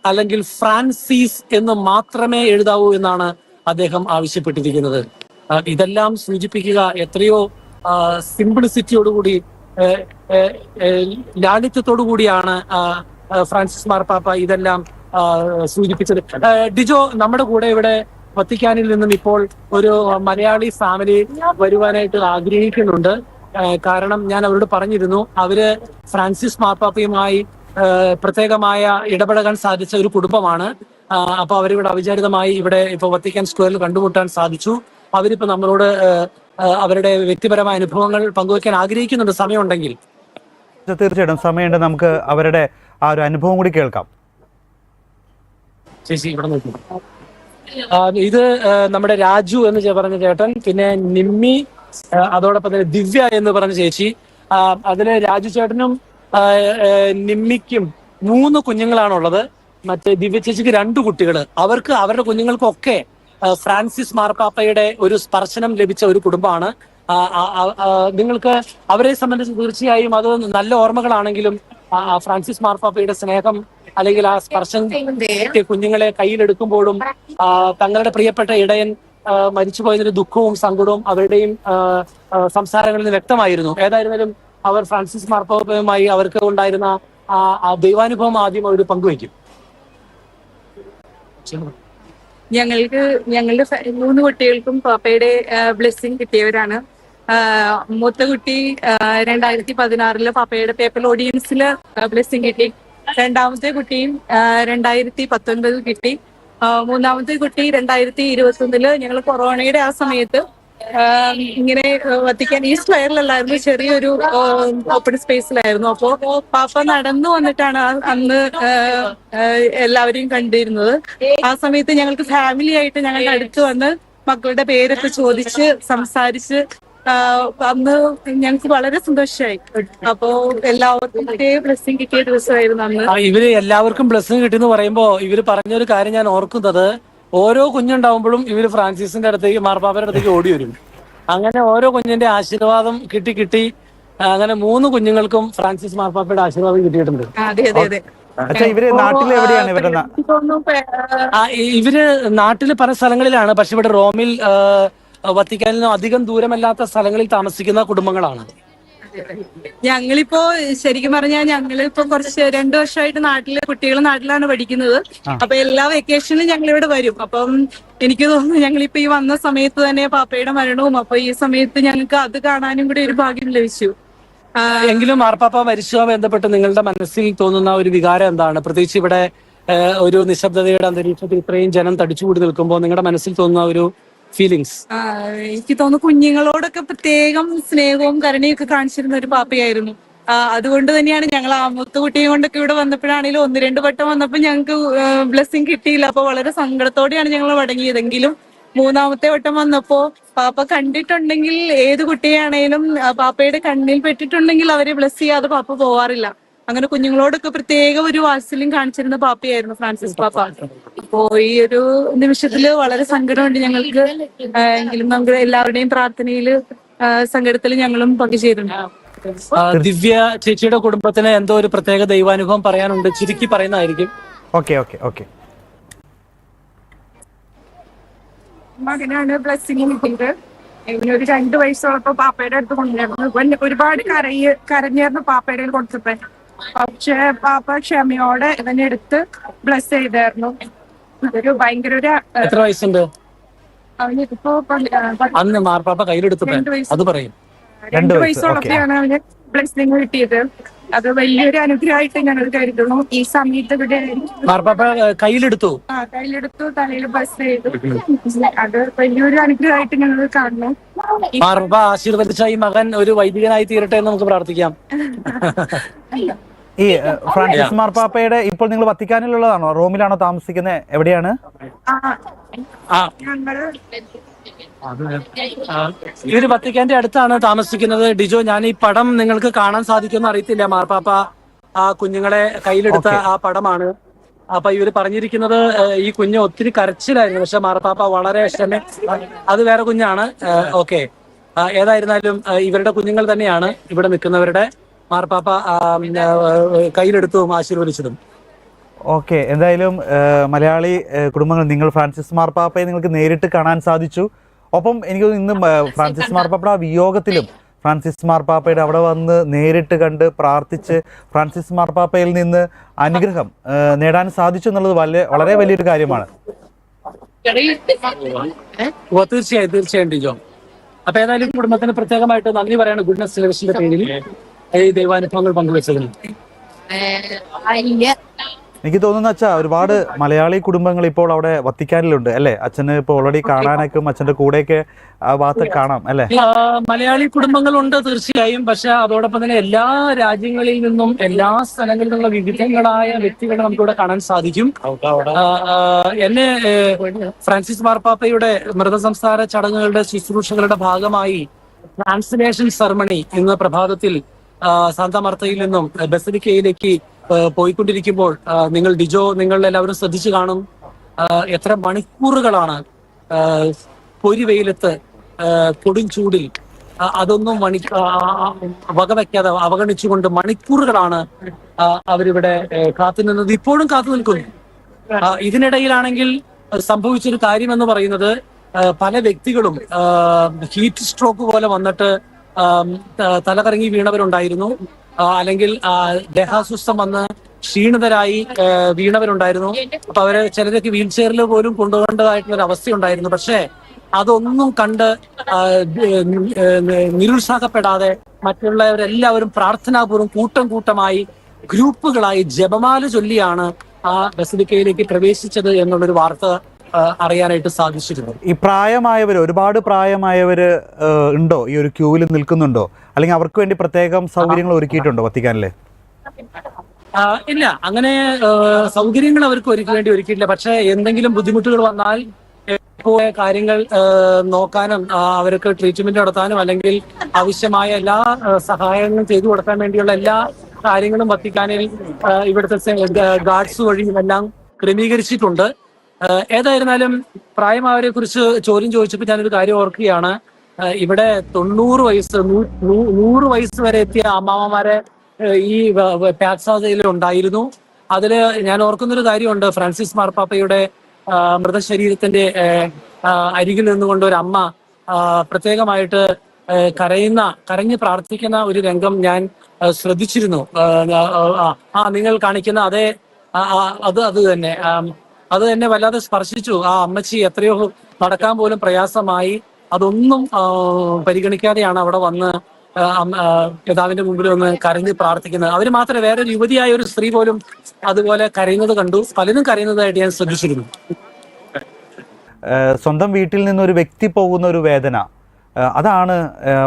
അല്ലെങ്കിൽ ഫ്രാൻസിസ് എന്ന് മാത്രമേ എഴുതാവൂ എന്നാണ് അദ്ദേഹം ആവശ്യപ്പെട്ടിരിക്കുന്നത്. ഇതെല്ലാം സൂചിപ്പിക്കുക എത്രയോ സിംപ്ലിസിറ്റിയോടുകൂടി, ലാളിത്യത്തോടു കൂടിയാണ് ഫ്രാൻസിസ് മാർപ്പാപ്പ ഇതെല്ലാം സൂചിപ്പിച്ചത്. ഡിജോ, നമ്മുടെ കൂടെ ഇവിടെ വത്തിക്കാനിൽ നിന്നും ഇപ്പോൾ ഒരു മലയാളി ഫാമിലി വരുവാനായിട്ട് ആഗ്രഹിക്കുന്നുണ്ട്. കാരണം ഞാൻ അവരോട് പറഞ്ഞിരുന്നു, അവര് ഫ്രാൻസിസ് മാർപ്പാപ്പയുമായി പ്രത്യേകമായ ഇടപെടാൻ സാധിച്ച ഒരു കുടുംബമാണ്. അപ്പൊ അവരിവിടെ അവിചാരിതമായി ഇവിടെ ഇപ്പൊ വത്തിക്കാൻ സ്ക്വയറിൽ കണ്ടുമുട്ടാൻ സാധിച്ചു. അവരിപ്പോ നമ്മളോട് അവരുടെ വ്യക്തിപരമായ അനുഭവങ്ങൾ പങ്കുവയ്ക്കാൻ ആഗ്രഹിക്കുന്നുണ്ട്, സമയമുണ്ടെങ്കിൽ. തീർച്ചയായിട്ടും സമയമുണ്ട്, നമുക്ക് അവരുടെ ആ ഒരു അനുഭവം കൂടി കേൾക്കാം. ചേച്ചി ഇവിടെ നോക്കി. ഇത് നമ്മുടെ രാജു എന്ന് പറഞ്ഞ ചേട്ടൻ, പിന്നെ നിമ്മി, അതോടൊപ്പം തന്നെ ദിവ്യ എന്ന് പറഞ്ഞ ചേച്ചി. അതില് രാജു ചേട്ടനും നിമ്മിക്കും 3 കുഞ്ഞുങ്ങളാണുള്ളത്. മറ്റേ ദിവ്യ ചേച്ചിക്ക് 2 കുട്ടികൾ. അവരുടെ കുഞ്ഞുങ്ങൾക്കൊക്കെ ഫ്രാൻസിസ് മാർപ്പാപ്പയുടെ ഒരു സ്പർശനം ലഭിച്ച ഒരു കുടുംബമാണ്. നിങ്ങൾക്ക് അവരെ സംബന്ധിച്ച് തീർച്ചയായും അത് നല്ല ഓർമ്മകളാണെങ്കിലും ഫ്രാൻസിസ് മാർപ്പാപ്പയുടെ സ്നേഹം അല്ലെങ്കിൽ ആ സ്പർശം കുഞ്ഞുങ്ങളെ കയ്യിലെടുക്കുമ്പോഴും തങ്ങളുടെ പ്രിയപ്പെട്ട ഇടയൻ മരിച്ചുപോയതിന്റെ ദുഃഖവും സങ്കടവും അവരുടെയും സംസാരങ്ങളിൽ നിന്ന് വ്യക്തമായിരുന്നു. ഏതായിരുന്നാലും അവർ ഫ്രാൻസിസ് മാർപ്പാപ്പയുമായി അവർക്ക് ഉണ്ടായിരുന്ന ആ ദൈവാനുഭവം ആദ്യം അവർ പങ്കുവയ്ക്കും. ഞങ്ങളുടെ 3 കുട്ടികൾക്കും പാപ്പയുടെ ബ്ലെസ്സിങ് കിട്ടിയവരാണ്. മൂത്ത കുട്ടി 2016 പാപ്പയുടെ പേപ്പൽ ഓഡിയൻസിൽ ബ്ലെസ്സിങ് കിട്ടി. 2ാമത്തെ കുട്ടിയും 2019 കിട്ടി. 3ാമത്തെ കുട്ടി 2021 ഞങ്ങൾ കൊറോണയുടെ ആ സമയത്ത് ഇങ്ങനെ വത്തിക്കാൻ ഈസ്റ്റ് വയറിലല്ലായിരുന്നു, ചെറിയൊരു ഓപ്പൺ സ്പേസിലായിരുന്നു. അപ്പോ പാപ്പ നടന്നു വന്നിട്ടാണ് അന്ന് എല്ലാവരെയും കണ്ടിരുന്നത്. ആ സമയത്ത് ഞങ്ങൾക്ക് ഫാമിലി ആയിട്ട് ഞങ്ങളുടെ അടുത്ത് വന്ന് മക്കളുടെ പേരൊക്കെ ചോദിച്ച് സംസാരിച്ച് അന്ന് ഞങ്ങൾക്ക് വളരെ സന്തോഷമായി. അപ്പോ എല്ലാവർക്കും ബ്ലെസ്സിങ് കിട്ടിയ ദിവസമായിരുന്നു അന്ന്. ഇവര് എല്ലാവർക്കും ബ്ലെസ്സിങ് കിട്ടിയെന്ന് പറയുമ്പോ ഇവര് പറഞ്ഞൊരു കാര്യം ഞാൻ ഓർക്കുന്നത്, ഓരോ കുഞ്ഞുണ്ടാവുമ്പോഴും ഇവര് ഫ്രാൻസിസിന്റെ അടുത്തേക്ക്, മാർപ്പാപ്പയുടെ അടുത്തേക്ക് ഓടി വരും. അങ്ങനെ ഓരോ കുഞ്ഞിന്റെ ആശീർവാദം കിട്ടി അങ്ങനെ 3 കുഞ്ഞുങ്ങൾക്കും ഫ്രാൻസിസ് മാർപ്പാപ്പയുടെ ആശീർവാദം കിട്ടിയിട്ടുണ്ട്. അച്ഛാ ഇവര് നാട്ടിൽ എവിടെയാണ് ഇവരുടെ എനിക്ക് തോന്നുന്നു ഇവര് നാട്ടില് പല സ്ഥലങ്ങളിലാണ്, പക്ഷെ ഇവിടെ റോമിൽ വത്തിക്കാനിൽ നിന്നും അധികം ദൂരമല്ലാത്ത സ്ഥലങ്ങളിൽ താമസിക്കുന്ന കുടുംബങ്ങളാണ്. ഞങ്ങളിപ്പോ ശരിക്കും പറഞ്ഞാൽ ഞങ്ങളിപ്പോ കുറച്ച് 2 വർഷമായിട്ട് കുട്ടികൾ നാട്ടിലാണ് പഠിക്കുന്നത്. അപ്പൊ എല്ലാ വെക്കേഷനിലും ഞങ്ങൾ ഇവിടെ വരും. അപ്പം എനിക്ക് തോന്നുന്നു ഞങ്ങളിപ്പോ ഈ വന്ന സമയത്ത് തന്നെ പാപ്പയുടെ മരണവും, അപ്പൊ ഈ സമയത്ത് ഞങ്ങൾക്ക് അത് കാണാനും കൂടി ഒരു ഭാഗ്യം ലഭിച്ചു. എങ്കിലും മാർപ്പാപ്പ മരിച്ചതുമായി ബന്ധപ്പെട്ട് നിങ്ങളുടെ മനസ്സിൽ തോന്നുന്ന ഒരു വികാരം എന്താണ്? പ്രത്യേകിച്ച് ഇവിടെ ഒരു നിശബ്ദതയുടെ അന്തരീക്ഷത്തിൽ ഇത്രയും ജനം തടിച്ചുകൂടി നിൽക്കുമ്പോൾ നിങ്ങളുടെ മനസ്സിൽ തോന്നുന്ന ഒരു ഫീലിങ്സ്? എനിക്ക് തോന്നുന്നു കുഞ്ഞുങ്ങളോടൊക്കെ പ്രത്യേകം സ്നേഹവും കരുണയും ഒക്കെ കാണിച്ചിരുന്ന ഒരു പാപ്പയായിരുന്നു. അതുകൊണ്ട് തന്നെയാണ് ഞങ്ങൾ ആ മുത്തുകുട്ടിയെ കൊണ്ടൊക്കെ ഇവിടെ വന്നപ്പോഴാണെങ്കിലും 1-2 വട്ടം വന്നപ്പോൾ ഞങ്ങൾക്ക് ബ്ലെസ്സിങ് കിട്ടിയില്ല. അപ്പൊ വളരെ സങ്കടത്തോടെയാണ് ഞങ്ങൾ മടങ്ങിയതെങ്കിലും 3-ാമത്തെ വട്ടം വന്നപ്പോ പാപ്പ കണ്ടിട്ടുണ്ടെങ്കിൽ ഏത് കുട്ടിയാണേലും പാപ്പയുടെ കണ്ണിൽ പെട്ടിട്ടുണ്ടെങ്കിൽ അവരെ ബ്ലെസ് ചെയ്യാതെ പാപ്പ പോവാറില്ല. അങ്ങനെ കുഞ്ഞുങ്ങളോടൊക്കെ പ്രത്യേക ഒരു വാത്സല്യം കാണിച്ചിരുന്ന പാപ്പയായിരുന്നു ഫ്രാൻസിസ് പാപ്പ. ഇപ്പോ ഈ ഒരു നിമിഷത്തില് വളരെ സങ്കടമുണ്ട് ഞങ്ങൾക്ക്. എങ്കിലും നമുക്ക് എല്ലാവരുടെയും പ്രാർത്ഥനയില് സങ്കടത്തിൽ ഞങ്ങളും പങ്കുചേരുന്നുണ്ട്. ദിവ്യ ചേച്ചിയുടെ കുടുംബത്തിന് എന്തോ ഒരു പ്രത്യേക ദൈവാനുഭവം പറയാനുണ്ട്, ചുരുക്കി പറയുന്നതായിരിക്കും. Okay okay okay. മകനാണ് ബ്ലെസ്സിങ് കിട്ടിയത്. ഇവന് ഒരു 2 വയസ്സുള്ളപ്പോ പാപ്പയുടെ അടുത്ത് കൊണ്ടുവരുന്നു. ഒരുപാട് കരഞ്ഞായിരുന്നു പാപ്പയുടെ കൊടുത്തപ്പോ. പക്ഷെ പാപ്പ ക്ഷമയോടെ ഇവനെ എടുത്ത് ബ്ലെസ് ചെയ്തായിരുന്നു. അതൊരു ഭയങ്കര ഒരു എത്ര വയസ്സുണ്ട് അവനിപ്പോ അന്ന് മാർപ്പാപ്പ കയ്യിലെടുത്തപ്പോ? അത് പറയും. 2 വയസ്സുള്ളപ്പോഴാണ് അവന് ബ്ലെസ്സിങ് കിട്ടിയത്. അത് വലിയൊരു അനുഗ്രഹമായിട്ട് ഞങ്ങൾ കരുതുന്നു. ഈ സമയത്ത് ഇവിടെ മാർപ്പാപ്പ കയ്യിലെടുത്തു തലയിൽ ബ്ലെസ് ചെയ്തു. അത് വലിയൊരു അനുഗ്രഹമായിട്ട് ഞങ്ങൾ കാണുന്നു. മാർപ്പാപ്പ ആശീർവദിച്ച ഈ മകൻ ഒരു വൈദികനായി തീരട്ടെ എന്ന് നമുക്ക് പ്രാർത്ഥിക്കാം. ഈ ഫ്രാൻസിസ് മാർപ്പാപ്പയുടെ ഇപ്പോൾ നിങ്ങൾ വത്തിക്കാനിലുള്ളതാണോ, റോമിലാണോ താമസിക്കുന്നത്, എവിടെയാണ്? ഇവര് വത്തിക്കാന്റെ അടുത്താണ് താമസിക്കുന്നത്. ഡിജോ, ഞാൻ ഈ പടം നിങ്ങൾക്ക് കാണാൻ സാധിക്കുമെന്ന് അറിയത്തില്ല. മാർപ്പാപ്പ ആ കുഞ്ഞുങ്ങളെ കയ്യിലെടുത്ത ആ പടമാണ്. അപ്പൊ ഇവര് പറഞ്ഞിരിക്കുന്നത് ഈ കുഞ്ഞ് ഒത്തിരി കരച്ചിലായിരുന്നു, പക്ഷെ മാർപ്പാപ്പ വളരെ അത് വേറെ കുഞ്ഞാണ്. ഓക്കെ, ഏതായിരുന്നാലും ഇവരുടെ കുഞ്ഞുങ്ങൾ തന്നെയാണ് ഇവിടെ നിൽക്കുന്നവരുടെ മാർപ്പാപ്പ കയ്യിലെടുത്തതും ആശീർവദിച്ചതും. ഓക്കെ, എന്തായാലും മലയാളി കുടുംബങ്ങൾ, നിങ്ങൾ ഫ്രാൻസിസ് മാർപ്പാപ്പയെ നിങ്ങൾക്ക് നേരിട്ട് കാണാൻ സാധിച്ചു. ഒപ്പം എനിക്ക് ഇന്ന് ഫ്രാൻസിസ് മാർപ്പാപ്പയുടെ വിയോഗത്തിലും ഫ്രാൻസിസ് മാർപ്പാപ്പയുടെ അവിടെ വന്ന് നേരിട്ട് കണ്ട് പ്രാർത്ഥിച്ച് ഫ്രാൻസിസ് മാർപ്പാപ്പയിൽ നിന്ന് അനുഗ്രഹം നേടാൻ സാധിച്ചു എന്നുള്ളത് വളരെ വലിയൊരു കാര്യമാണ്. തീർച്ചയായും ഡിജോ. അപ്പൊ ഏതായാലും കുടുംബത്തിന് പ്രത്യേകമായിട്ട് നന്ദി പറയാണ് ഗുഡ്നസ് ടെലിവിഷന്റെ പേരിൽ ഈ ദൈവാനുഭവങ്ങൾ പങ്കുവെച്ചതിന്. എനിക്ക് തോന്നുന്നു അച്ഛാ, ഒരുപാട് മലയാളി കുടുംബങ്ങൾ ഇപ്പോൾ അവിടെ വത്തിക്കാനിലുണ്ട് അല്ലേ? അച്ഛന് ഇപ്പോൾ ഓൾറെഡി കാണാനൊക്കെ അച്ഛന്റെ കൂടെയൊക്കെ ആ ഭാഗത്ത് കാണാം അല്ലേ? മലയാളി കുടുംബങ്ങളുണ്ട് തീർച്ചയായും. പക്ഷെ അതോടൊപ്പം തന്നെ എല്ലാ രാജ്യങ്ങളിൽ നിന്നും എല്ലാ സ്ഥലങ്ങളിൽ നിന്നുള്ള വിവിധങ്ങളായ വ്യക്തികളെ നമുക്കിവിടെ കാണാൻ സാധിക്കും. എന്നെ ഫ്രാൻസിസ് മാർപ്പാപ്പയുടെ മൃതസംസ്കാര ചടങ്ങുകളുടെ ശുശ്രൂഷകളുടെ ഭാഗമായി ട്രാൻസ്ലേഷൻ സെറമണി ഇന്ന് പ്രഭാതത്തിൽ സാന്താ മാർത്തയിൽ നിന്നും ബസിലിക്കയിലേക്ക് പോയിക്കൊണ്ടിരിക്കുമ്പോൾ നിങ്ങൾ എല്ലാവരും ശ്രദ്ധിച്ചു കാണും. എത്ര മണിക്കൂറുകളാണ് പൊരി വെയിലത്ത് കൊടും ചൂടിൽ അതൊന്നും വകവയ്ക്കാതെ അവഗണിച്ചുകൊണ്ട് മണിക്കൂറുകളാണ് അവരിവിടെ കാത്തുനിന്നത്, ഇപ്പോഴും കാത്തു നിൽക്കുന്നു. ഇതിനിടയിലാണെങ്കിൽ സംഭവിച്ചൊരു കാര്യം എന്ന് പറയുന്നത് പല വ്യക്തികളും ഹീറ്റ് സ്ട്രോക്ക് പോലെ വന്നിട്ട് തലകറങ്ങി വീണവരുണ്ടായിരുന്നു, അല്ലെങ്കിൽ ദേഹാസ്വസ്ഥം വന്ന് ക്ഷീണിതരായി വീണവരുണ്ടായിരുന്നു. അപ്പൊ അവരെ ചിലരൊക്കെ വീൽ ചെയറിൽ പോലും കൊണ്ടുപോകേണ്ടതായിട്ടുള്ള ഒരു അവസ്ഥയുണ്ടായിരുന്നു. പക്ഷേ അതൊന്നും കണ്ട് നിരുത്സാഹപ്പെടാതെ മറ്റുള്ളവരെല്ലാവരും പ്രാർത്ഥനാപൂർവ്വം കൂട്ടമായി ഗ്രൂപ്പുകളായി ജപമാല ചൊല്ലിയാണ് ആ ബസിലിക്കയിലേക്ക് പ്രവേശിച്ചത് എന്നുള്ളൊരു വാർത്ത അറിയാനായിട്ട് സാധിച്ചിരുന്നു. ഈ ഒരുപാട് പ്രായമായവര് ഉണ്ടോ ഈ ഒരു ക്യൂവിൽ നിൽക്കുന്നുണ്ടോ, അല്ലെങ്കിൽ അവർക്ക് വേണ്ടി പ്രത്യേകം സൗകര്യങ്ങൾ ഒരുക്കിയിട്ടുണ്ടോ വത്തിക്കാനിലെ? ഇല്ല, അങ്ങനെ സൗകര്യങ്ങൾ അവർക്ക് ഒരുക്കിയിട്ടില്ല. പക്ഷെ എന്തെങ്കിലും ബുദ്ധിമുട്ടുകൾ വന്നാൽ കാര്യങ്ങൾ നോക്കാനും അവർക്ക് ട്രീറ്റ്മെന്റ് നടത്താനും അല്ലെങ്കിൽ ആവശ്യമായ എല്ലാ സഹായങ്ങളും ചെയ്തു കൊടുക്കാൻ വേണ്ടിയുള്ള എല്ലാ കാര്യങ്ങളും വത്തിക്കാനിൽ ഇവിടുത്തെ ഗാർഡ്സ് വഴിയും എല്ലാം ക്രമീകരിച്ചിട്ടുണ്ട്. ഏതായിരുന്നാലും പ്രായമായവരെ കുറിച്ച് ചോദ്യം ചോദിച്ചപ്പോൾ ഞാനൊരു കാര്യം ഓർക്കുകയാണ്. ഇവിടെ 90 വയസ്സ് 100 വയസ്സ് വരെ എത്തിയ അമ്മാമ്മമാരെ ഈ പാക്സാദയിൽ ഉണ്ടായിരുന്നു. അതില് ഞാൻ ഓർക്കുന്നൊരു കാര്യമുണ്ട്. ഫ്രാൻസിസ് മാർപ്പാപ്പയുടെ മൃതശരീരത്തിന്റെ അരികിൽ നിന്നുകൊണ്ട് ഒരു അമ്മ പ്രത്യേകമായിട്ട് കരഞ്ഞ് പ്രാർത്ഥിക്കുന്ന ഒരു രംഗം ഞാൻ ശ്രദ്ധിച്ചിരുന്നു. നിങ്ങൾ കാണിക്കുന്ന അതേ അത് തന്നെ അത് എന്നെ വല്ലാതെ സ്പർശിച്ചു. ആ അമ്മച്ചി എത്രയോ നടക്കാൻ പോലും പ്രയാസമായി അതൊന്നും പരിഗണിക്കാതെയാണ് അവിടെ വന്ന് പിതാവിന്റെ മുമ്പിൽ ഒന്ന് കരഞ്ഞ് പ്രാർത്ഥിക്കുന്നത്. അവര് മാത്രമേ, വേറൊരു യുവതിയായ ഒരു സ്ത്രീ പോലും അതുപോലെ കരയുന്നത് കണ്ടു. പലരും കരയുന്നതായിട്ട് ഞാൻ ശ്രദ്ധിച്ചിരുന്നു. സ്വന്തം വീട്ടിൽ നിന്നൊരു വ്യക്തി പോകുന്ന ഒരു വേദന, അതാണ്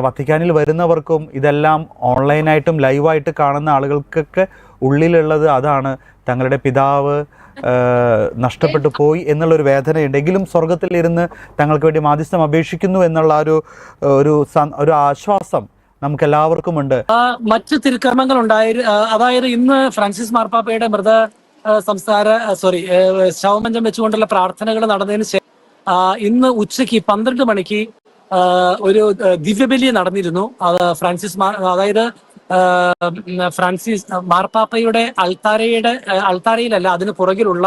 വത്തിക്കാനിൽ വരുന്നവർക്കും ഇതെല്ലാം ഓൺലൈനായിട്ടും ലൈവായിട്ട് കാണുന്ന ആളുകൾക്കൊക്കെ ഉള്ളിലുള്ളത്. അതാണ് തങ്ങളുടെ പിതാവ് നഷ്ടപ്പെട്ടു പോയി എന്നുള്ളൊരു വേദനയുണ്ട്. എങ്കിലും സ്വർഗത്തിൽ ഇരുന്ന് തങ്ങൾക്ക് വേണ്ടി മാധ്യസ്ഥം അപേക്ഷിക്കുന്നു എന്നുള്ള ഒരു ആശ്വാസം നമുക്ക് എല്ലാവർക്കും ഉണ്ട്. മറ്റ് തിരുക്കർമ്മങ്ങൾ അതായത് ഇന്ന് ഫ്രാൻസിസ് മാർപ്പാപ്പയുടെ ശവമഞ്ചം വെച്ചുകൊണ്ടുള്ള പ്രാർത്ഥനകൾ നടന്നതിന് ശേഷം ഇന്ന് ഉച്ചയ്ക്ക് 12 മണിക്ക് ഒരു ദിവ്യബലി നടന്നിരുന്നു. അതായത് ഫ്രാൻസിസ് മാർപ്പാപ്പയുടെ അൾത്താരയിലല്ല, അതിന് പുറകിലുള്ള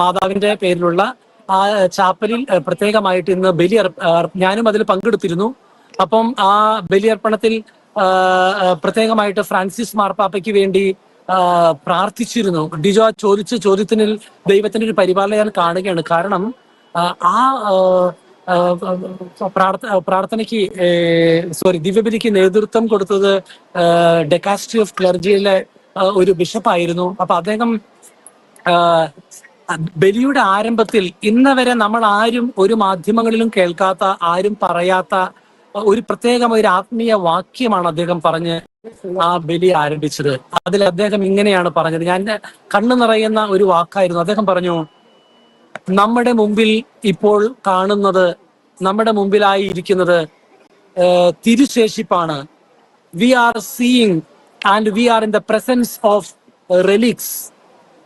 മാതാവിന്റെ പേരിലുള്ള ആ ചാപ്പലിൽ പ്രത്യേകമായിട്ട് ഇന്ന് ഞാനും അതിൽ പങ്കെടുത്തിരുന്നു. അപ്പം ആ ബലിയർപ്പണത്തിൽ പ്രത്യേകമായിട്ട് ഫ്രാൻസിസ് മാർപ്പാപ്പയ്ക്ക് വേണ്ടി പ്രാർത്ഥിച്ചിരുന്നു. ഡിജോ ചോദിച്ച ചോദ്യത്തിന് ദൈവത്തിന്റെ ഒരു പരിപാലന ഞാൻ കാണുകയാണ്. കാരണം പ്രാർത്ഥനയ്ക്ക് ദിവ്യബലിക്ക് നേതൃത്വം കൊടുത്തത് ഡെക്കാസ്ട്രി ഓഫ് ക്ലർജിയിലെ ഒരു ബിഷപ്പായിരുന്നു. അപ്പൊ അദ്ദേഹം ബലിയുടെ ആരംഭത്തിൽ ഇന്ന് വരെ നമ്മൾ ആരും ഒരു മാധ്യമങ്ങളിലും കേൾക്കാത്ത, ആരും പറയാത്ത ഒരു ആത്മീയ വാക്യമാണ് അദ്ദേഹം പറഞ്ഞ് ആ ബലി ആരംഭിച്ചത്. അതിൽ അദ്ദേഹം ഇങ്ങനെയാണ് പറഞ്ഞത്. ഞാൻ കണ്ണു നിറയുന്ന ഒരു വാക്കായിരുന്നു. അദ്ദേഹം പറഞ്ഞു, നമ്മുടെ മുമ്പിൽ ഇപ്പോൾ കാണുന്നത്, നമ്മുടെ മുമ്പിലായി ഇരിക്കുന്നത് തിരുശേഷിപ്പാണ്. We are seeing and we are in the presence of relics.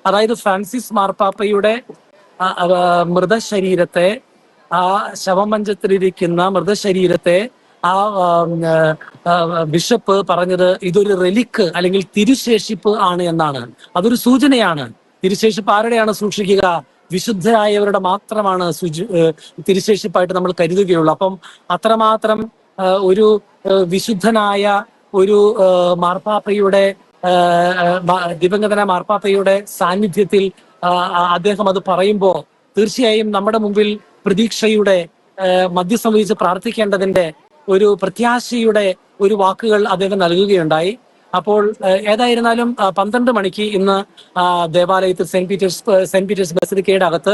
അതായത് ഫ്രാൻസിസ് മാർപ്പാപ്പയുടെ മൃതശരീരത്തെ, ആ ശവമഞ്ചത്തിലിരിക്കുന്ന മൃതശരീരത്തെ ആ ബിഷപ്പ് പറഞ്ഞത് ഇതൊരു റെലിക്ക് അല്ലെങ്കിൽ തിരുശേഷിപ്പ് ആണ് എന്നാണ്. അതൊരു സൂചനയാണ്. തിരുശേഷിപ്പ് ആരുടെയാണ് സൂക്ഷിക്കുക? വിശുദ്ധരായവരുടെ മാത്രമാണ് തിരുശേഷിപ്പായിട്ട് നമ്മൾ കരുതുകയുള്ളൂ. അപ്പം അത്രമാത്രം ഒരു വിശുദ്ധനായ ഒരു മാർപ്പാപ്പയുടെ ദിവംഗതനായ മാർപ്പാപ്പയുടെ സാന്നിധ്യത്തിൽ അദ്ദേഹം അത് പറയുമ്പോൾ തീർച്ചയായും നമ്മുടെ മുമ്പിൽ പ്രതീക്ഷയുടെ മധ്യസ്ഥം വഹിച്ച് പ്രാർത്ഥിക്കേണ്ടതിന്റെ ഒരു പ്രത്യാശയുടെ ഒരു വാക്കുകൾ അദ്ദേഹം നൽകുകയുണ്ടായി. അപ്പോൾ ഏതായിരുന്നാലും 12 മണിക്ക് ഇന്ന് ദേവാലയത്തിൽ സെന്റ് പീറ്റേഴ്സ് ബസിലിക്കയുടെ അകത്ത്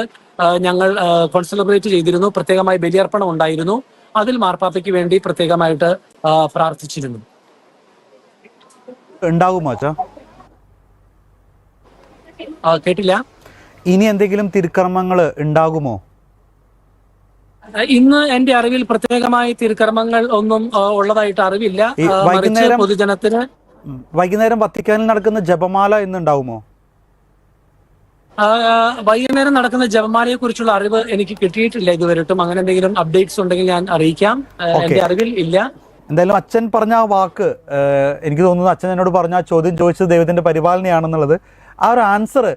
ഞങ്ങൾ കോൺസെലിബ്രേറ്റ് ചെയ്തിരുന്നു. പ്രത്യേകമായി ബലിയർപ്പണം ഉണ്ടായിരുന്നു. അതിൽ മാർപ്പാപ്പയ്ക്ക് വേണ്ടി പ്രത്യേകമായിട്ട് പ്രാർത്ഥിച്ചിരുന്നു. ഉണ്ടാകുമോ? കേട്ടില്ല. ഇനി എന്തെങ്കിലും തിരുക്കർമ്മങ്ങൾ ഉണ്ടാകുമോ? ഇന്ന് എന്റെ അറിവിൽ പ്രത്യേകമായി തിരുക്കർമ്മങ്ങൾ ഒന്നും ഉള്ളതായിട്ട് അറിവില്ല. പൊതുജനത്തിന് വൈകുന്നേരം വത്തിക്കാനിൽ നടക്കുന്ന ജപമാല ഇന്നുണ്ടാവുമോ? വൈകുന്നേരം നടക്കുന്ന ജപമാലയെ കുറിച്ചുള്ള അറിവ് എനിക്ക് കിട്ടിയിട്ടില്ല ഇതുവരെട്ടും. അങ്ങനെ എന്തെങ്കിലും അപ്ഡേറ്റ്സ് ഉണ്ടെങ്കിൽ ഞാൻ അറിയിക്കാം. എന്റെ അറിവിൽ ഇല്ല. എന്തായാലും അച്ഛൻ പറഞ്ഞ ആ വാക്ക്, എനിക്ക് തോന്നുന്നു അച്ഛൻ എന്നോട് പറഞ്ഞ ആ ചോദ്യം ചോദിച്ചത് ദൈവത്തിന്റെ പരിപാലനയാണെന്നുള്ളത്, ആ ഒരു ആൻസർ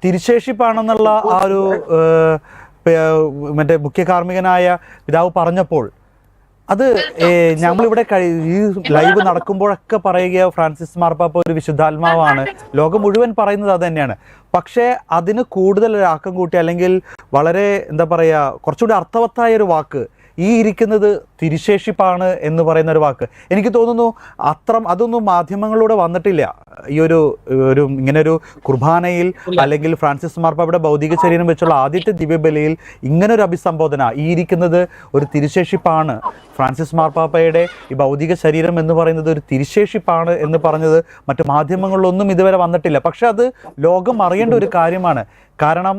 തിരുശേഷിപ്പാണെന്നുള്ള ആ ഒരു മറ്റേ മുഖ്യ കാർമ്മികനായ പിതാവ് പറഞ്ഞപ്പോൾ അത് നമ്മളിവിടെ ഈ ലൈവ് നടക്കുമ്പോഴൊക്കെ പറയുക ഫ്രാൻസിസ് മാർപ്പാപ്പ ഒരു വിശുദ്ധാത്മാവാണ്. ലോകം മുഴുവൻ പറയുന്നത് അത് തന്നെയാണ്. പക്ഷേ അതിന് കൂടുതൽ ഒരു ആക്കം കൂട്ടി, അല്ലെങ്കിൽ വളരെ എന്താ പറയുക, കുറച്ചുകൂടി അർത്ഥവത്തായ ഒരു വാക്ക്, ഈ ഇരിക്കുന്നത് തിരുശേഷിപ്പാണ് എന്ന് പറയുന്ന ഒരു വാക്ക്, എനിക്ക് തോന്നുന്നു അതൊന്നും മാധ്യമങ്ങളിലൂടെ വന്നിട്ടില്ല. ഈ ഒരു ഇങ്ങനൊരു കുർബാനയിൽ അല്ലെങ്കിൽ ഫ്രാൻസിസ് മാർപ്പാപ്പയുടെ ഭൗതിക ശരീരം വെച്ചുള്ള ആദ്യത്തെ ദിവ്യബലിയിൽ ഇങ്ങനൊരു അഭിസംബോധന, ഈ ഇരിക്കുന്നത് ഒരു തിരുശേഷിപ്പാണ്, ഫ്രാൻസിസ് മാർപ്പാപ്പയുടെ ഈ ഭൗതിക ശരീരം എന്ന് പറയുന്നത് ഒരു തിരുശേഷിപ്പാണ് എന്ന് പറഞ്ഞത് മറ്റു മാധ്യമങ്ങളിലൊന്നും ഇതുവരെ വന്നിട്ടില്ല. പക്ഷെ അത് ലോകം അറിയേണ്ട ഒരു കാര്യമാണ്. കാരണം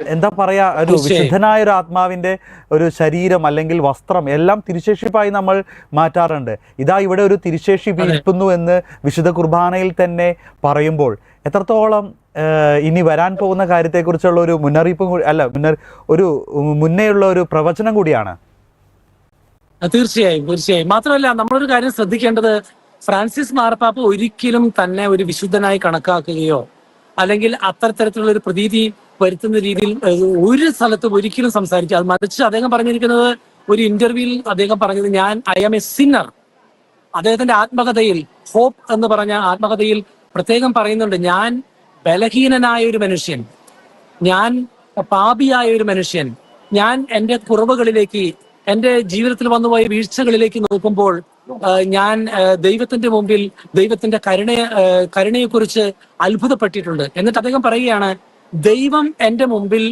എന്താ പറയാ, ഒരു വിശുദ്ധനായ ഒരു ആത്മാവിന്റെ ഒരു ശരീരം അല്ലെങ്കിൽ വസ്ത്രം എല്ലാം തിരുശേഷിപ്പായി നമ്മൾ മാറ്റാറുണ്ട്. ഇതാ ഇവിടെ ഒരു തിരുശേഷി ഇരിക്കുന്നു എന്ന് വിശുദ്ധ കുർബാനയിൽ തന്നെ പറയുമ്പോൾ എത്രത്തോളം ഇനി വരാൻ പോകുന്ന കാര്യത്തെക്കുറിച്ചുള്ള ഒരു മുന്നറിയിപ്പും ഒരു മുന്നേയുള്ള ഒരു പ്രവചനം കൂടിയാണ്. തീർച്ചയായും. മാത്രമല്ല, നമ്മളൊരു കാര്യം ശ്രദ്ധിക്കേണ്ടത്, ഫ്രാൻസിസ് മാർപ്പാപ്പ ഒരിക്കലും തന്നെ ഒരു വിശുദ്ധനായി കണക്കാക്കുകയോ അല്ലെങ്കിൽ അത്തരത്തിലുള്ള ഒരു പ്രതീതി വരുത്തുന്ന രീതിയിൽ ഒരു സ്ഥലത്തും ഒരിക്കലും സംസാരിക്കുക. അത് മറിച്ച് അദ്ദേഹം പറഞ്ഞിരിക്കുന്നത്, ഒരു ഇന്റർവ്യൂവിൽ അദ്ദേഹം പറഞ്ഞത്, ഐ ആം എ സിന്നർ. അദ്ദേഹത്തിന്റെ ആത്മകഥയിൽ, ഹോപ്പ് എന്ന് പറഞ്ഞ ആത്മകഥയിൽ പ്രത്യേകം പറയുന്നുണ്ട്, ഞാൻ ബലഹീനനായ ഒരു മനുഷ്യൻ, ഞാൻ പാപിയായ ഒരു മനുഷ്യൻ, ഞാൻ എൻ്റെ കുറവുകളിലേക്ക്, എൻ്റെ ജീവിതത്തിൽ വന്നുപോയ വീഴ്ചകളിലേക്ക് നോക്കുമ്പോൾ ഞാൻ ദൈവത്തിന്റെ മുമ്പിൽ ദൈവത്തിന്റെ കരുണയെക്കുറിച്ച് അത്ഭുതപ്പെട്ടിട്ടുണ്ട്. എന്നിട്ട് അദ്ദേഹം പറയുകയാണ്, ദൈവം എൻ്റെ മുമ്പിൽ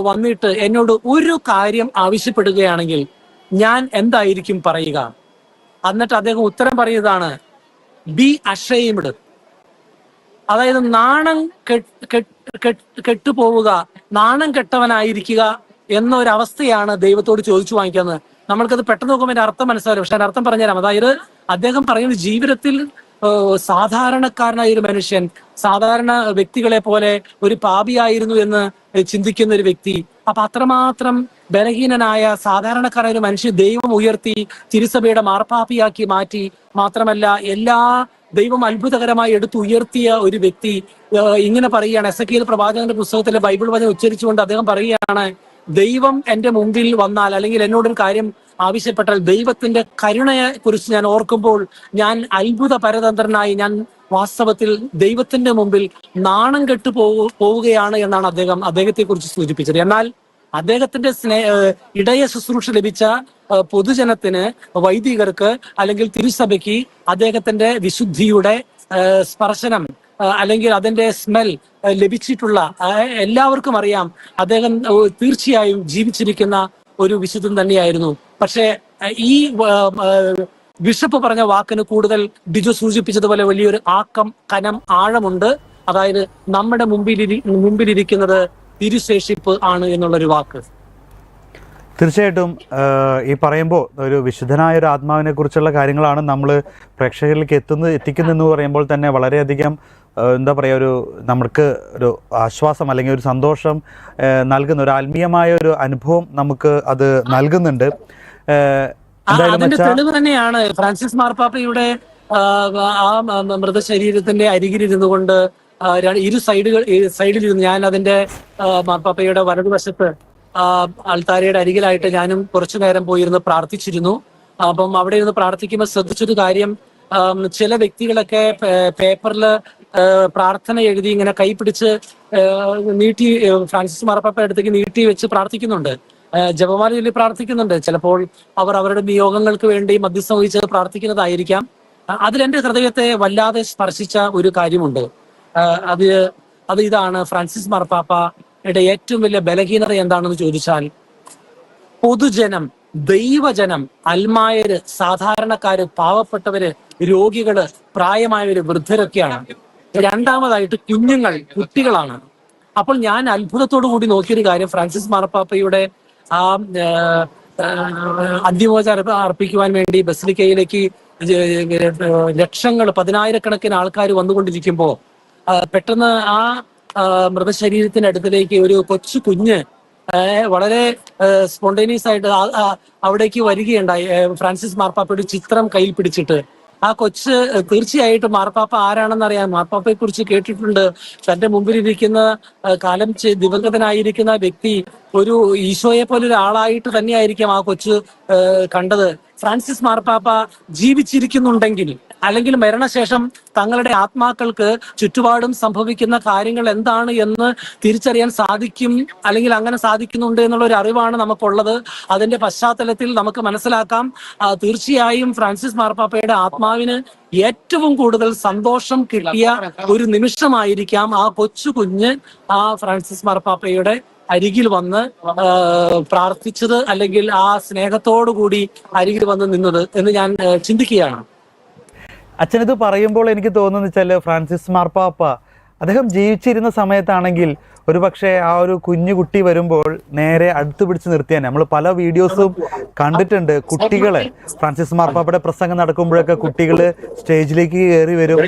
വന്നിട്ട് എന്നോട് ഒരു കാര്യം ആവശ്യപ്പെടുകയാണെങ്കിൽ ഞാൻ എന്തായിരിക്കും പറയുക? എന്നിട്ട് അദ്ദേഹം ഉത്തരം പറയുന്നതാണ്, ബി അഷെയിംഡ്. അതായത് നാണം കെട്ടുപോവുക, നാണം കെട്ടവനായിരിക്കുക എന്നൊരവസ്ഥയാണ് ദൈവത്തോട് ചോദിച്ചു വാങ്ങിക്കുന്നത്. നമ്മൾക്കത് പെട്ടെന്ന് നോക്കുമ്പോൾ അതിന്റെ അർത്ഥം മനസ്സിലാവില്ല, പക്ഷെ അതിന്റെ അർത്ഥം പറഞ്ഞുതരാം. അതായത് അദ്ദേഹം പറയുന്നത്, ജീവിതത്തിൽ സാധാരണക്കാരനായ ഒരു മനുഷ്യൻ, സാധാരണ വ്യക്തികളെ പോലെ ഒരു പാപിയായിരുന്നു എന്ന് ചിന്തിക്കുന്ന ഒരു വ്യക്തി, അപ്പൊ അത്രമാത്രം ബലഹീനനായ സാധാരണക്കാരായ ഒരു മനുഷ്യൻ ദൈവം ഉയർത്തി തിരുസഭയുടെ മാർപ്പാപ്പിയാക്കി മാറ്റി. മാത്രമല്ല ദൈവം അത്ഭുതകരമായി എടുത്തുയർത്തിയ ഒരു വ്യക്തി ഇങ്ങനെ പറയുകയാണ്. എസെക്കിയേൽ പ്രവാചകന്റെ പുസ്തകത്തിലെ ബൈബിൾ വചനം ഉച്ചരിച്ചുകൊണ്ട് അദ്ദേഹം പറയുകയാണ്, ദൈവം എൻ്റെ മുമ്പിൽ വന്നാൽ, അല്ലെങ്കിൽ എന്നോടൊരു കാര്യം ആവശ്യപ്പെട്ടാൽ, ദൈവത്തിന്റെ കരുണയെ കുറിച്ച് ഞാൻ ഓർക്കുമ്പോൾ ഞാൻ അത്ഭുത പരതന്ത്രനായി, ഞാൻ വാസ്തവത്തിൽ ദൈവത്തിന്റെ മുമ്പിൽ നാണം കെട്ടു പോവുകയാണ് എന്നാണ് അദ്ദേഹത്തെ കുറിച്ച് സൂചിപ്പിച്ചത്. എന്നാൽ അദ്ദേഹത്തിന്റെ ഇടയ ശുശ്രൂഷ ലഭിച്ച പൊതുജനത്തിന്, വൈദികർക്ക് അല്ലെങ്കിൽ തിരുസഭയ്ക്ക് അദ്ദേഹത്തിന്റെ വിശുദ്ധിയുടെ സ്പർശനം അല്ലെങ്കിൽ അതിന്റെ സ്മെൽ ലഭിച്ചിട്ടുള്ള എല്ലാവർക്കും അറിയാം, അദ്ദേഹം തീർച്ചയായും ജീവിച്ചിരിക്കുന്ന ഒരു വിശുദ്ധൻ തന്നെയായിരുന്നു. പക്ഷേ ഈ ബിഷപ്പ് പറഞ്ഞ വാക്കിന് കൂടുതൽ ഡിജോ സൂചിപ്പിച്ചതുപോലെ വലിയൊരു കനം, ആഴമുണ്ട്. അതായത് നമ്മുടെ മുമ്പിലിരിക്കുന്നത് തിരുശേഷിപ്പ് ആണ് എന്നുള്ളൊരു വാക്ക്. തീർച്ചയായിട്ടും ഈ പറയുമ്പോൾ ഒരു വിശുദ്ധനായ ഒരു ആത്മാവിനെ കുറിച്ചുള്ള കാര്യങ്ങളാണ് നമ്മൾ പ്രേക്ഷകരിലേക്ക് എത്തിക്കുന്നതെന്ന് പറയുമ്പോൾ തന്നെ വളരെയധികം എന്താ പറയുക, നമുക്ക് ഒരു ആശ്വാസം അല്ലെങ്കിൽ ഒരു സന്തോഷം നൽകുന്ന ഒരു ആത്മീയമായ ഒരു അനുഭവം നമുക്ക് അത് നൽകുന്നുണ്ട്. അതിന്റെ തെളിവ് തന്നെയാണ് ഫ്രാൻസിസ് മാർപ്പാപ്പയുടെ ആ മൃതശരീരത്തിന്റെ അരികിലിരുന്നു കൊണ്ട് ഇരു സൈഡിലിരുന്ന്, ഞാൻ അതിന്റെ മാർപ്പാപ്പയുടെ വലതുവശത്ത് അൾത്താരയുടെ അരികിലായിട്ട് ഞാനും കുറച്ചു നേരം പോയിരുന്ന് പ്രാർത്ഥിച്ചിരുന്നു. അപ്പം അവിടെ ഇരുന്ന് പ്രാർത്ഥിക്കുമ്പോൾ ശ്രദ്ധിച്ചൊരു കാര്യം, ചില വ്യക്തികളൊക്കെ പേപ്പറിൽ പ്രാർത്ഥന എഴുതി ഇങ്ങനെ കൈപിടിച്ച് നീട്ടി ഫ്രാൻസിസ് മാർപ്പാപ്പ അടുത്തേക്ക് നീട്ടി വെച്ച് പ്രാർത്ഥിക്കുന്നുണ്ട്, ജപമാല ചൊല്ലി പ്രാർത്ഥിക്കുന്നുണ്ട്. ചിലപ്പോൾ അവർ അവരുടെ നിയോഗങ്ങൾക്ക് വേണ്ടി മധ്യസ്ഥം വഹിച്ച് പ്രാർത്ഥിക്കുന്നതായിരിക്കാം. അതിലെന്റെ ഹൃദയത്തെ വല്ലാതെ സ്പർശിച്ച ഒരു കാര്യമുണ്ട്. അത് ഇതാണ്, ഫ്രാൻസിസ് മാർപ്പാപ്പയുടെ ഏറ്റവും വലിയ ബലഹീനത എന്താണെന്ന് ചോദിച്ചാൽ, പൊതുജനം, ദൈവജനം, അൽമായര്, സാധാരണക്കാര്, പാവപ്പെട്ടവര്, രോഗികള്, പ്രായമായവര്, വൃദ്ധരൊക്കെയാണ്. രണ്ടാമതായിട്ട് കുട്ടികളാണ്. അപ്പോൾ ഞാൻ അത്ഭുതത്തോടു കൂടി നോക്കിയൊരു കാര്യം, ഫ്രാൻസിസ് മാർപ്പാപ്പയുടെ ആ അന്തിമോപചാരം അർപ്പിക്കുവാൻ വേണ്ടി ബസിലിക്കയിലേക്ക് ലക്ഷങ്ങൾ, 10,000-കണക്കിന് ആൾക്കാർ വന്നുകൊണ്ടിരിക്കുമ്പോൾ പെട്ടെന്ന് ആ മൃതശരീരത്തിന്റെ അടുത്തിലേക്ക് ഒരു കൊച്ചു കുഞ്ഞ് വളരെ സ്പോണ്ടേനിയസ് ആയിട്ട് അവിടേക്ക് വരികയുണ്ടായി, ഫ്രാൻസിസ് മാർപ്പാപ്പയുടെ ചിത്രം കയ്യിൽ പിടിച്ചിട്ട്. ആ കൊച്ച് തീർച്ചയായിട്ടും മാർപ്പാപ്പ ആരാണെന്നറിയാം, മാർപ്പാപ്പയെ കുറിച്ച് കേട്ടിട്ടുണ്ട്. തന്റെ മുമ്പിലിരിക്കുന്ന ദിവംഗതനായിരിക്കുന്ന വ്യക്തി ഒരു ഈശോയെ പോലെ ഒരാളായിട്ട് തന്നെയായിരിക്കാം ആ കൊച്ച് കണ്ടത്. ഫ്രാൻസിസ് മാർപ്പാപ്പ ജീവിച്ചിരിക്കുന്നുണ്ടെങ്കിൽ, അല്ലെങ്കിൽ മരണശേഷം തങ്ങളുടെ ആത്മാക്കൾക്ക് ചുറ്റുപാടും സംഭവിക്കുന്ന കാര്യങ്ങൾ എന്താണ് എന്ന് തിരിച്ചറിയാൻ സാധിക്കും, അല്ലെങ്കിൽ അങ്ങനെ സാധിക്കുന്നുണ്ട് എന്നുള്ള ഒരു അറിവാണ് നമുക്കുള്ളത്. അതിന്റെ പശ്ചാത്തലത്തിൽ നമുക്ക് മനസ്സിലാക്കാം, തീർച്ചയായും ഫ്രാൻസിസ് മാർപ്പാപ്പയുടെ ആത്മാവിന് ഏറ്റവും കൂടുതൽ സന്തോഷം കിട്ടിയ ഒരു നിമിഷമായിരിക്കാം ആ കൊച്ചു കുഞ്ഞ് ആ ഫ്രാൻസിസ് മാർപ്പാപ്പയുടെ അരികിൽ വന്ന് പ്രാർത്ഥിച്ചത്, അല്ലെങ്കിൽ ആ സ്നേഹത്തോടു കൂടി അരികിൽ വന്ന് നിന്നത് എന്ന് ഞാൻ ചിന്തിക്കുകയാണ്. അച്ഛനിത് പറയുമ്പോൾ എനിക്ക് തോന്നുന്നു വെച്ചാൽ, ഫ്രാൻസിസ് മാർപ്പാപ്പ അദ്ദേഹം ജീവിച്ചിരുന്ന സമയത്താണെങ്കിൽ ഒരുപക്ഷെ ആ ഒരു കുഞ്ഞു കുട്ടി വരുമ്പോൾ നേരെ അടുത്ത് പിടിച്ച് നിർത്തിയാൽ നമ്മൾ പല വീഡിയോസും കണ്ടിട്ടുണ്ട്. കുട്ടികളെ ഫ്രാൻസിസ് മാർപ്പാപ്പയുടെ പ്രസംഗം നടക്കുമ്പോഴൊക്കെ കുട്ടികൾ സ്റ്റേജിലേക്ക് കയറി വരും,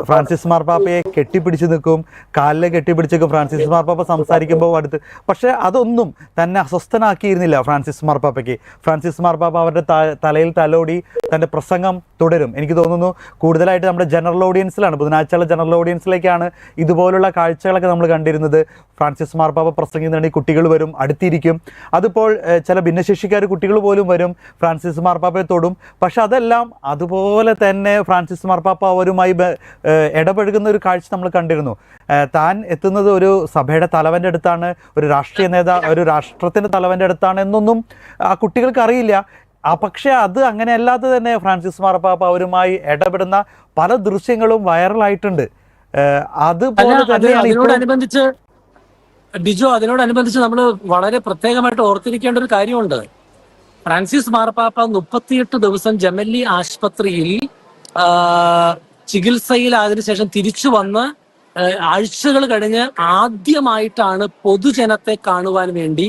ഫ്രാൻസിസ് മാർപ്പാപ്പയെ കെട്ടിപ്പിടിച്ച് നിൽക്കും, കാലിലെ കെട്ടിപ്പിടിച്ചൊക്കെ ഫ്രാൻസിസ് മാർപ്പാപ്പ സംസാരിക്കുമ്പോൾ അടുത്ത്. പക്ഷെ അതൊന്നും തന്നെ അസ്വസ്ഥനാക്കിയിരുന്നില്ല ഫ്രാൻസിസ് മാർപ്പാപ്പയ്ക്ക്. ഫ്രാൻസിസ് മാർപ്പാപ്പ അവരുടെ തലയിൽ തലോടി തൻ്റെ പ്രസംഗം തുടരും. എനിക്ക് തോന്നുന്നു കൂടുതലായിട്ട് നമ്മുടെ ജനറൽ ഓഡിയൻസിലാണ്, ബുധനാഴ്ചയുള്ള ജനറൽ ഓഡിയൻസിലേക്കാണ് ഇതുപോലുള്ള കാഴ്ചകളൊക്കെ നമ്മൾ കണ്ടിരുന്നത്. ഫ്രാൻസിസ് മാർപ്പാപ്പ പ്രസംഗിക്കുന്നുണ്ടെങ്കിൽ കുട്ടികൾ വരും, അടുത്തിരിക്കും. അതിപ്പോൾ ചില ഭിന്നശേഷിക്കാർ കുട്ടികൾ പോലും വരും, ഫ്രാൻസിസ് മാർപ്പാപ്പയെ തൊടും. പക്ഷെ അതെല്ലാം അതുപോലെ തന്നെ ഫ്രാൻസിസ് മാർപ്പാപ്പ അവരുമായി ഇടപഴകുന്ന ഒരു കാഴ്ച നമ്മൾ കണ്ടിരുന്നു. താൻ എത്തുന്നത് ഒരു സഭയുടെ തലവൻ്റെ അടുത്താണ്, ഒരു രാഷ്ട്രീയ ഒരു രാഷ്ട്രത്തിൻ്റെ തലവൻ്റെ അടുത്താണ് എന്നൊന്നും ആ കുട്ടികൾക്ക് അറിയില്ല. പക്ഷെ അത് അങ്ങനെയല്ലാതെ തന്നെ ഫ്രാൻസിസ് മാർപ്പാപ്പ അവരുമായി ഇടപെടുന്ന പല ദൃശ്യങ്ങളും വൈറലായിട്ടുണ്ട്. അതുപോലെ തന്നെയാണ് അതിനോടനുബന്ധിച്ച് ഡിജോ, അതിനോടനുബന്ധിച്ച് നമ്മൾ വളരെ പ്രത്യേകമായിട്ട് ഓർത്തിരിക്കേണ്ട ഒരു കാര്യമുണ്ട്. ഫ്രാൻസിസ് മാർപ്പാപ്പ 38 ദിവസം ജമല്ലി ആശുപത്രിയിൽ ചികിത്സയിൽ അതിനുശേഷം തിരിച്ചു വന്ന് ആഴ്ചകൾ കഴിഞ്ഞ് ആദ്യമായിട്ടാണ് പൊതുജനത്തെ കാണുവാൻ വേണ്ടി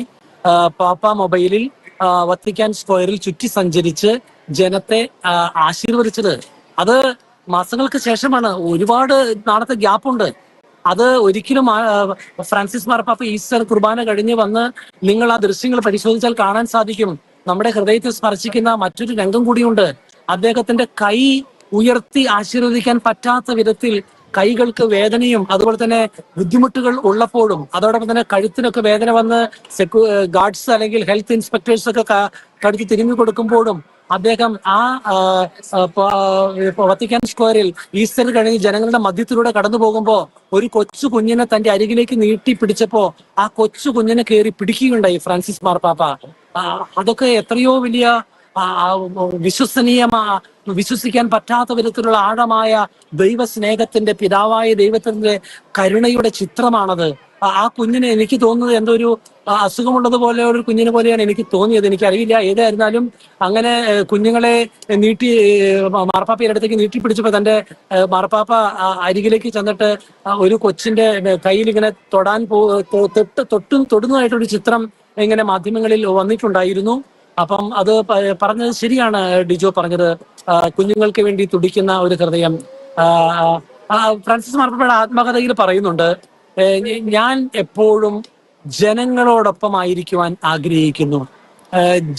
പാപ്പ മൊബൈലിൽ വത്തിക്കാൻ സ്ക്വയറിൽ ചുറ്റി സഞ്ചരിച്ച് ജനത്തെ ആശീർവദിച്ചത്. അത് മാസങ്ങൾക്ക് ശേഷമാണ്, ഒരുപാട് നാളത്തെ ഗ്യാപ്പുണ്ട്. അത് ഒരിക്കലും ഫ്രാൻസിസ് മാർപ്പാപ്പ ഈസ്റ്റർ കുർബാന കഴിഞ്ഞ് വന്ന് നിങ്ങൾ ആ ദൃശ്യങ്ങൾ പരിശോധിച്ചാൽ കാണാൻ സാധിക്കും. നമ്മുടെ ഹൃദയത്തെ സ്പർശിക്കുന്ന മറ്റൊരു രംഗം കൂടിയുണ്ട്. അദ്ദേഹത്തിന്റെ കൈ ഉയർത്തി ആശീർവദിക്കാൻ പറ്റാത്ത വിധത്തിൽ കൈകൾക്ക് വേദനയും അതുപോലെ തന്നെ ബുദ്ധിമുട്ടുകൾ ഉള്ളപ്പോഴും, അതോടൊപ്പം തന്നെ കഴുത്തിനൊക്കെ വേദന വന്ന് ഗാർഡ്സ് അല്ലെങ്കിൽ ഹെൽത്ത് ഇൻസ്പെക്ടേഴ്സ് ഒക്കെ കഴുത്ത് തിരുമ്മി കൊടുക്കുമ്പോഴും അദ്ദേഹം ആ വത്തിക്കാൻ സ്ക്വയറിൽ ഈസ്റ്റർ കഴിഞ്ഞ് ജനങ്ങളുടെ മധ്യത്തിലൂടെ കടന്നു പോകുമ്പോൾ ഒരു കൊച്ചു കുഞ്ഞിനെ തന്റെ അരികിലേക്ക് നീട്ടി പിടിച്ചപ്പോ ആ കൊച്ചു കുഞ്ഞിനെ കയറി പിടിക്കുകയുണ്ടായി ഫ്രാൻസിസ് മാർപ്പാപ്പ. അതൊക്കെ എത്രയോ വലിയ വിശ്വസിക്കാൻ പറ്റാത്ത വിധത്തിലുള്ള ആഴമായ ദൈവസ്നേഹത്തിന്റെ, പിതാവായ ദൈവത്തിന്റെ കരുണയുടെ ചിത്രമാണത്. ആ കുഞ്ഞിനെ എനിക്ക് തോന്നുന്നത് എന്തോ ഒരു അസുഖമുള്ളതുപോലെ ഒരു കുഞ്ഞിനെ പോലെയാണ് എനിക്ക് തോന്നിയത്. എനിക്കറിയില്ല, ഏതായിരുന്നാലും അങ്ങനെ കുഞ്ഞുങ്ങളെ മാർപ്പാപ്പയുടെ അടുത്തേക്ക് നീട്ടിപ്പിടിച്ചപ്പോൾ തന്റെ മാർപ്പാപ്പ അരികിലേക്ക് ചെന്നിട്ട് ഒരു കൊച്ചിന്റെ കയ്യിൽ ഇങ്ങനെ തൊടുന്നതായിട്ടൊരു ചിത്രം ഇങ്ങനെ മാധ്യമങ്ങളിൽ വന്നിട്ടുണ്ടായിരുന്നു. അപ്പം അത് പറഞ്ഞത് ശരിയാണ് ഡിജോ പറഞ്ഞത്, കുഞ്ഞുങ്ങൾക്ക് വേണ്ടി തുടിക്കുന്ന ഒരു ഹൃദയം. ഫ്രാൻസിസ് മാർപ്പാപ്പയുടെ ആത്മകഥയിൽ പറയുന്നുണ്ട്, ഞാൻ എപ്പോഴും ജനങ്ങളോടൊപ്പം ആയിരിക്കുവാൻ ആഗ്രഹിക്കുന്നു,